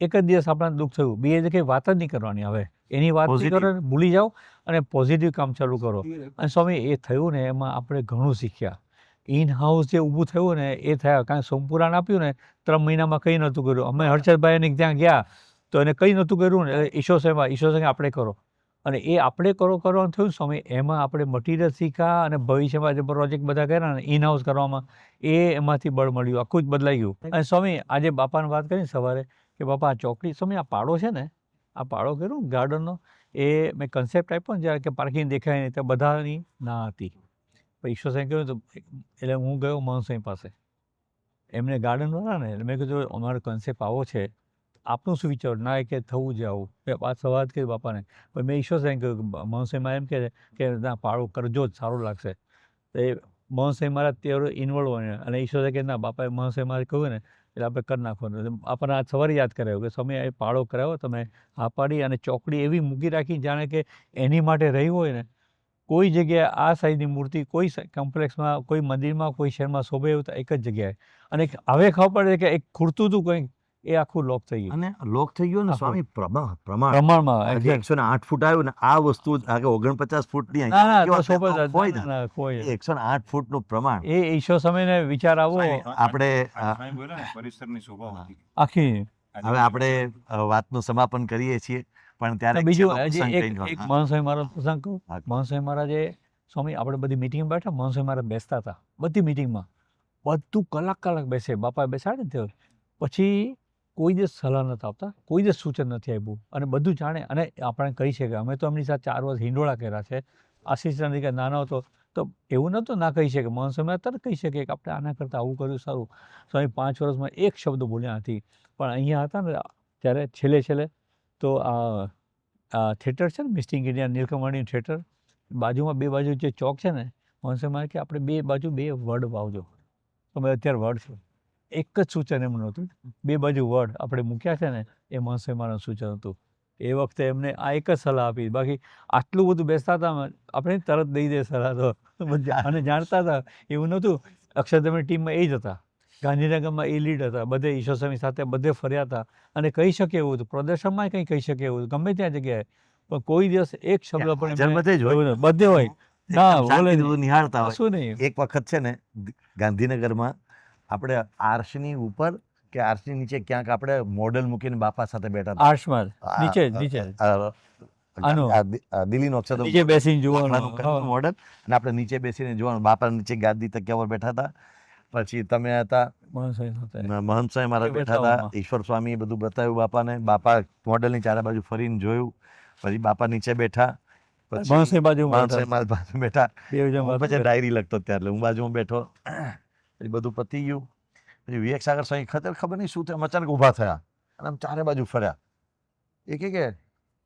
એક જ દિવસ આપણા દુઃખ થયું, બીજે કંઈ વાત જ નહીં કરવાની. હવે એની વાત નહીં કરો, ભૂલી જાઓ અને પોઝિટિવ કામ ચાલુ કરો. અને સ્વામી એ થયું ને એમાં આપણે ઘણું શીખ્યા ઇન હાઉસ જે ઊભું થયું ને એ થયા. કારણ કે સોમપુરાણ આપ્યું ને 3 મહિનામાં કંઈ નહોતું કર્યું. અમે હર્ષદભાઈને ત્યાં ગયા તો એને કંઈ નહોતું કર્યું ને ઈશ્વર સાહેબ આપણે કરો. અને એ આપણે કરવાનું થયું સ્વામી, એમાં આપણે મટીરિયલ શીખ્યા અને ભવિષ્યમાં જે પ્રોજેક્ટ બધા કર્યા ને ઇન હાઉસ કરવામાં એમાંથી બળ મળ્યું, આખું જ બદલાઈ ગયું. અને સ્વામી આજે બાપાને વાત કરી સવારે કે બાપા આ ચોકડી સ્વામી આ પાડો છે ને, આ પાડો કર્યો ગાર્ડનનો, એ મેં કન્સેપ્ટ આપ્યો ને જ્યારે કે પાર્કિંગ દેખાય નહીં ત્યાં બધાની ના હતી. પછી ઈશ્વર સાહેબ કહ્યું તો એટલે હું ગયો મોહન સાહેબ પાસે, એમને ગાર્ડનવાળા ને, એટલે મેં કીધું અમારો કન્સેપ્ટ આવો છે, આપનું શું વિચાર? ના એ કે થવું જ આવું. મેં પાંચ સવાલ કરી બાપાને, પણ મેં ઈશ્વર સાહેબ કહ્યું મોહન સાહેબ એમ કહે કે ના પાડો કરજો જ સારું લાગશે. તો એ મોહન સાહેબ મારા ત્યારે ઇન્વોલ્વ હોય અને ઈશ્વર સાહેબ કે ના બાપાએ મોહન સાહેબ મારે કહ્યું ને એટલે આપણે કરી નાખવાનું. આપણને આ સવારે યાદ કરાવ્યું કે સમય એ પાડો કરાવ્યો તમે હા પાડી અને ચોકડી એવી મૂકી રાખી જાણે કે એની માટે રહી હોય ને. કોઈ જગ્યાએ આ સાઈઝની મૂર્તિ કોઈ કોમ્પ્લેક્સમાં, કોઈ મંદિરમાં, કોઈ શહેરમાં શોભે એવું તો એક જ જગ્યાએ. અને હવે ખબર પડે કે એક ખૂટતું હતું કંઈક, એ આખું લોક થઈ ગયું. અને લોક થઈ ગયો ને સ્વામી પ્રમાણ પ્રમાણમાં આજે exact. 108 ફૂટ આવ્યું ને આ વસ્તુ આગળ 49 ફૂટની ના ના કેવા તો શોભે જ હોય ને, ના, કોઈ એ 108 ફૂટનું પ્રમાણ એ ઈશ્વર સમયને વિચાર આવો આપણે પરિસરની શોભા હતી. આખી. હવે આપણે વાતનું સમાપન કરીએ છીએ પણ ત્યારે બીજું છેલ્લો હજી પ્રસંગ એક કંઈક, એક હા. મોહન સ્વામી મહારાજ પ્રસંગ કહું. હા. મોહન સ્વામી મહારાજે સ્વામી આપણે બધી મિટિંગ બેઠા, મોહન સ્વામી મહારાજ બેસતા હતા બધી મિટિંગમાં, બધું કલાક બેસે, બાપા બેસાડે ને તે પછી કોઈ દિવસ સલાહ નથી આપતા, કોઈ દિવસ સૂચન નથી આપ્યું અને બધું જાણે. અને આપણે કહી શકીએ અમે તો એમની સાથે 4 વર્ષ હિંડોળા કર્યા છે. આશીષ નદી કે નાનો હતો તો એવું નહોતું ના કહી શકે. મોહન સ્વામી તરત કહી શકે કે આપણે આના કરતાં આવું કર્યું સારું. સ્વામી 5 વર્ષમાં એક શબ્દ બોલ્યા નથી. પણ અહીંયા હતા ને ત્યારે છેલ્લે તો આ થિયેટર છે ને મિસ્ટિંગ ઇન્ડિયા નીલકમણીનું થિયેટર, બાજુમાં 2 બાજુ જે ચોક છે ને, મોહન સ્વામી મહારાજ કે આપણે 2 બાજુ 2 વડ વાવજો. તો મેં અત્યારે વડ છે એક જ સૂચન એમનું હતું, 2 બાજુ વડ આપણે મૂક્યા છે ને એ મોહન સ્વામી મહારાજનું સૂચન હતું. એ વખતે એમને આ એક જ સલાહ આપી. બાકી આટલું બધું બેસતા હતા આપણે તરત દઈ દે સલાહ તો અને જાણતા હતા એવું નહોતું. અક્ષરધામની ટીમમાં એ જ હતા, ગાંધીનગરમાં એ લીડ હતા, બધે ઈશ્વર સ્વામી સાથે બધે ફર્યા હતા અને કહી શકે એવું હતું, પ્રદર્શનમાં કંઈ કહી શકે એવું હતું, ગમે ત્યાં જગ્યાએ. પણ કોઈ દિવસ એક શબ્દ પણ હાજર બધે જ હોય. એવું નથી. બધે હોય ના બોલે શાંતિથી બધું નિહાળતા હોય. શું નહીં. એક વખત છે ને ગાંધીનગરમાં આપણે આર્શની ઉપર કે આર્શની નીચે ક્યાંક આપણે મોડલ મૂકીને બાપા સાથે બેઠા હતા. આર્ટ્સમાં નીચે આનું. દિલ્હીનો અક્ષરધામ નીચે બેસીને બાપાનું જોવાનું. કર્યું મોડલ અને આપણે નીચે બેસીને જોવાનું. બાપા નીચે ગાદી તકિયા પર બેઠા હતા. પછી તમે હતા મોહન સ્વામી સાથે. મહંત સ્વામી મહારાજ એ બેઠા હતા, બતાવવામાં. ઈશ્વર સ્વામી બધું બતાવ્યું બાપાને. બાપા મોડલની ચારે બાજુ ફરીને જોયું. પછી બાપા નીચે બેઠા, મોહન સ્વામી બાજુમાં મહંત સ્વામી મારી બાજુ બેઠા. બે જણ હું વાત પછી કરે. ડાયરી લખતો ત્યારે હું બાજુમાં બેઠો. પછી બધું પતી ગયું. પછી વિવેક સાગર સ્વામી ખબર નહીં શું થયું, અચાનક ઊભા થયા અને આમ ચારે બાજુ ફર્યા. એ કે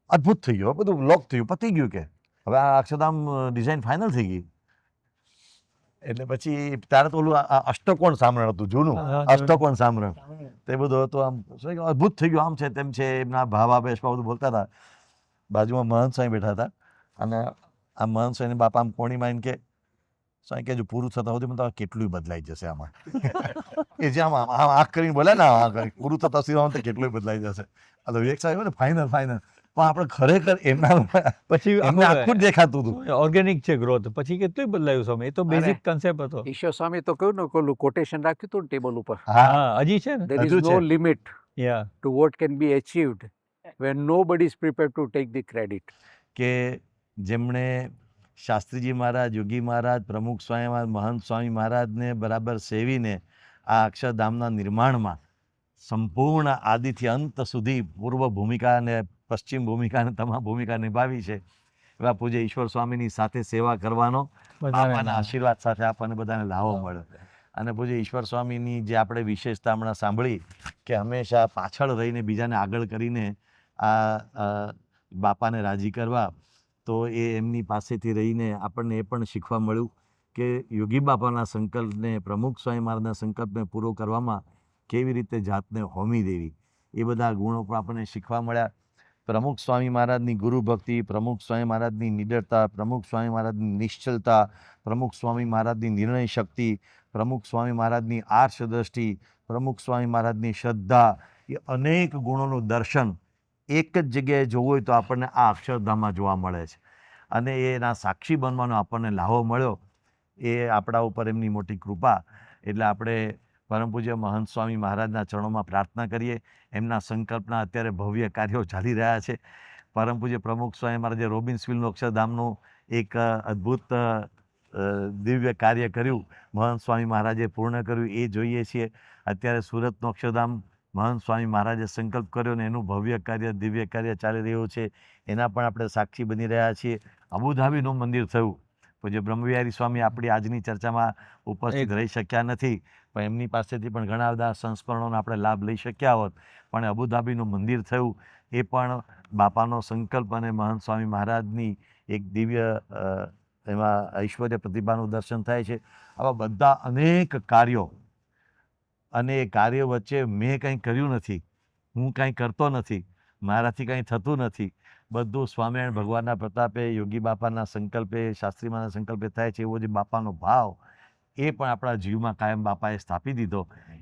અદ્ભુત થઈ ગયું, બધું લોક થયું, પતી ગયું, કે હવે આ અક્ષરધામ ડિઝાઇન ફાઇનલ થઈ ગઈ. એટલે પછી તારે તો ઓલું અષ્ટકોણ સામરણ હતું જૂનું, હા, જૂનું. અષ્ટકોણ સામરણ તે બધું હતું. આમ શું કે અદ્ભુત થઈ ગયું, આમ છે તેમ છે, એમના ભાવાવેશમાં બધું બોલતા હતા. બાજુમાં મહંત સ્વામી બેઠા હતા અને આ મહંત સ્વામી બાપા આમ કોણીમાં એમ કે સ્વામી કે જો પૂરું થતા સુધી મને તો કેટલું બદલાઈ જશે આમાં. એ જે આમ આંખ કરીને બોલે ને પૂરું થતા સુધી આમ તો કેટલું બદલાઈ જશે. આ તો વિવેક સાહેબ ને ફાઇનલ પણ આપણે ખરેખર એમના પછી એમને આખું જ દેખાતું હતું. ઓર્ગેનિક છે ગ્રોથ. પછી કેટલું બદલાયું સ્વામી, એ તો બેઝિક કન્સેપ્ટ હતો. ઈશ્વર સ્વામી તો કહ્યું ને કે કોટેશન રાખ્યું હતું ને ટેબલ ઉપર. હા હજી છે ને. There is હજુ no છે. limit yeah to what can be achieved when nobody is prepared to take the credit. કે જેમણે શાસ્ત્રીજી મહારાજ, યોગી મહારાજ, પ્રમુખ સ્વામી મહારાજ, મહંત સ્વામી મહારાજને બરાબર સેવીને આ અક્ષરધામના નિર્માણમાં સંપૂર્ણ આદિથી અંત સુધી પૂર્વ ભૂમિકા અને પશ્ચિમ ભૂમિકા અને તમામ ભૂમિકા નિભાવી છે એવા પૂજ્ય ઈશ્વર સ્વામીની સાથે સેવા કરવાનો બાપાના આશીર્વાદ સાથે આપણને બધાને લાવો મળે. અને પૂજ્ય ઈશ્વર સ્વામીની જે આપણે વિશેષતા હમણાં સાંભળી કે હંમેશા પાછળ રહીને બીજાને આગળ કરીને આ બાપાને રાજી કરવા, તો એ એમની પાસેથી રહીને આપણને એ પણ શીખવા મળ્યું કે યોગી બાપાના સંકલ્પને, પ્રમુખ સ્વામી મહારાજના સંકલ્પને પૂરો કરવામાં કેવી રીતે જાતને હોમી દેવી, એ બધા ગુણો પણ આપણને શીખવા મળ્યા. પ્રમુખ સ્વામી મહારાજની ગુરુ ભક્તિ, પ્રમુખ સ્વામી મહારાજની નિડરતા, પ્રમુખ સ્વામી મહારાજની નિશ્ચલતા, પ્રમુખ સ્વામી મહારાજની નિર્ણય શક્તિ, પ્રમુખ સ્વામી મહારાજની આર્ષ દ્રષ્ટિ, પ્રમુખ સ્વામી મહારાજની શ્રદ્ધા, એ અનેક ગુણોનું દર્શન એક જ જગ્યાએ જોવું હોય તો આપણને આ અક્ષરધામમાં જોવા મળે છે. અને એના સાક્ષી બનવાનો આપણને લાહો મળ્યો એ આપણા ઉપર એમની મોટી કૃપા. એટલે આપણે પરમ પૂજ્ય મહંત સ્વામી મહારાજના ચરણોમાં પ્રાર્થના કરીએ. એમના સંકલ્પના અત્યારે ભવ્ય કાર્યો ચાલી રહ્યા છે. પરમ પૂજ્ય પ્રમુખ સ્વામી મહારાજે રોબિન્સવિલનું અક્ષરધામનું એક અદ્ભુત દિવ્ય કાર્ય કર્યું, મહંત સ્વામી મહારાજે પૂર્ણ કર્યું, એ જોઈએ છીએ. અત્યારે સુરતનું અક્ષરધામ મહંત સ્વામી મહારાજે સંકલ્પ કર્યો ને એનું ભવ્ય કાર્ય, દિવ્ય કાર્ય ચાલી રહ્યું છે. એના પણ આપણે સાક્ષી બની રહ્યા છીએ. અબુધાબીનું મંદિર થયું. પૂજ્ય બ્રહ્મવિહારી સ્વામી આપણી આજની ચર્ચામાં ઉપસ્થિત રહી શક્યા નથી, પણ એમની પાસેથી પણ ઘણા બધા સંસ્મરણોનો આપણે લાભ લઈ શક્યા હોત. પણ અબુધાબીનું મંદિર થયું, એ પણ બાપાનો સંકલ્પ અને મહંત સ્વામી મહારાજની એક દિવ્ય એમાં ઐશ્વર્ય પ્રતિભાનું દર્શન થાય છે. આવા બધા અનેક કાર્યો, અને એ કાર્યો વચ્ચે મેં કંઈ કર્યું નથી, હું કાંઈ કરતો નથી, મારાથી કાંઈ થતું નથી, બધું સ્વામિનારાયણ ભગવાનના પ્રતાપે, યોગી બાપાના સંકલ્પે, શાસ્ત્રીમાના સંકલ્પે થાય છે. એવો જે બાપાનો ભાવ એ પણ આપણા જીવમાં કાયમ બાપાએ સ્થાપી દીધો.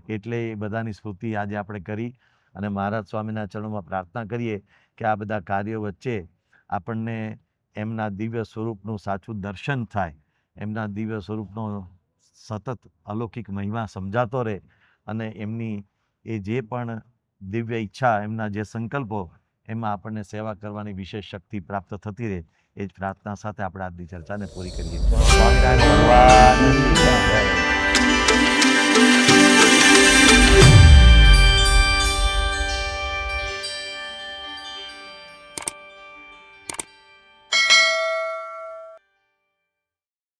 એટલે એ બધાની સ્મૃતિ આજે આપણે કરી અને મહારાજ સ્વામીના ચરણોમાં પ્રાર્થના કરીએ કે આ બધા કાર્યો વચ્ચે આપણને એમના દિવ્ય સ્વરૂપનું સાચું દર્શન થાય, એમના દિવ્ય સ્વરૂપનો સતત અલૌકિક મહિમા સમજાતો રહે, અને એમની એ જે પણ દિવ્ય ઈચ્છા, એમના જે સંકલ્પો, એમાં આપણને સેવા કરવાની વિશેષ શક્તિ પ્રાપ્ત થતી રહે. એ જ પ્રાર્થના સાથે આપણે આજની ચર્ચાને પૂરી કરીએ. સ્વામિનારાયણ ભગવાન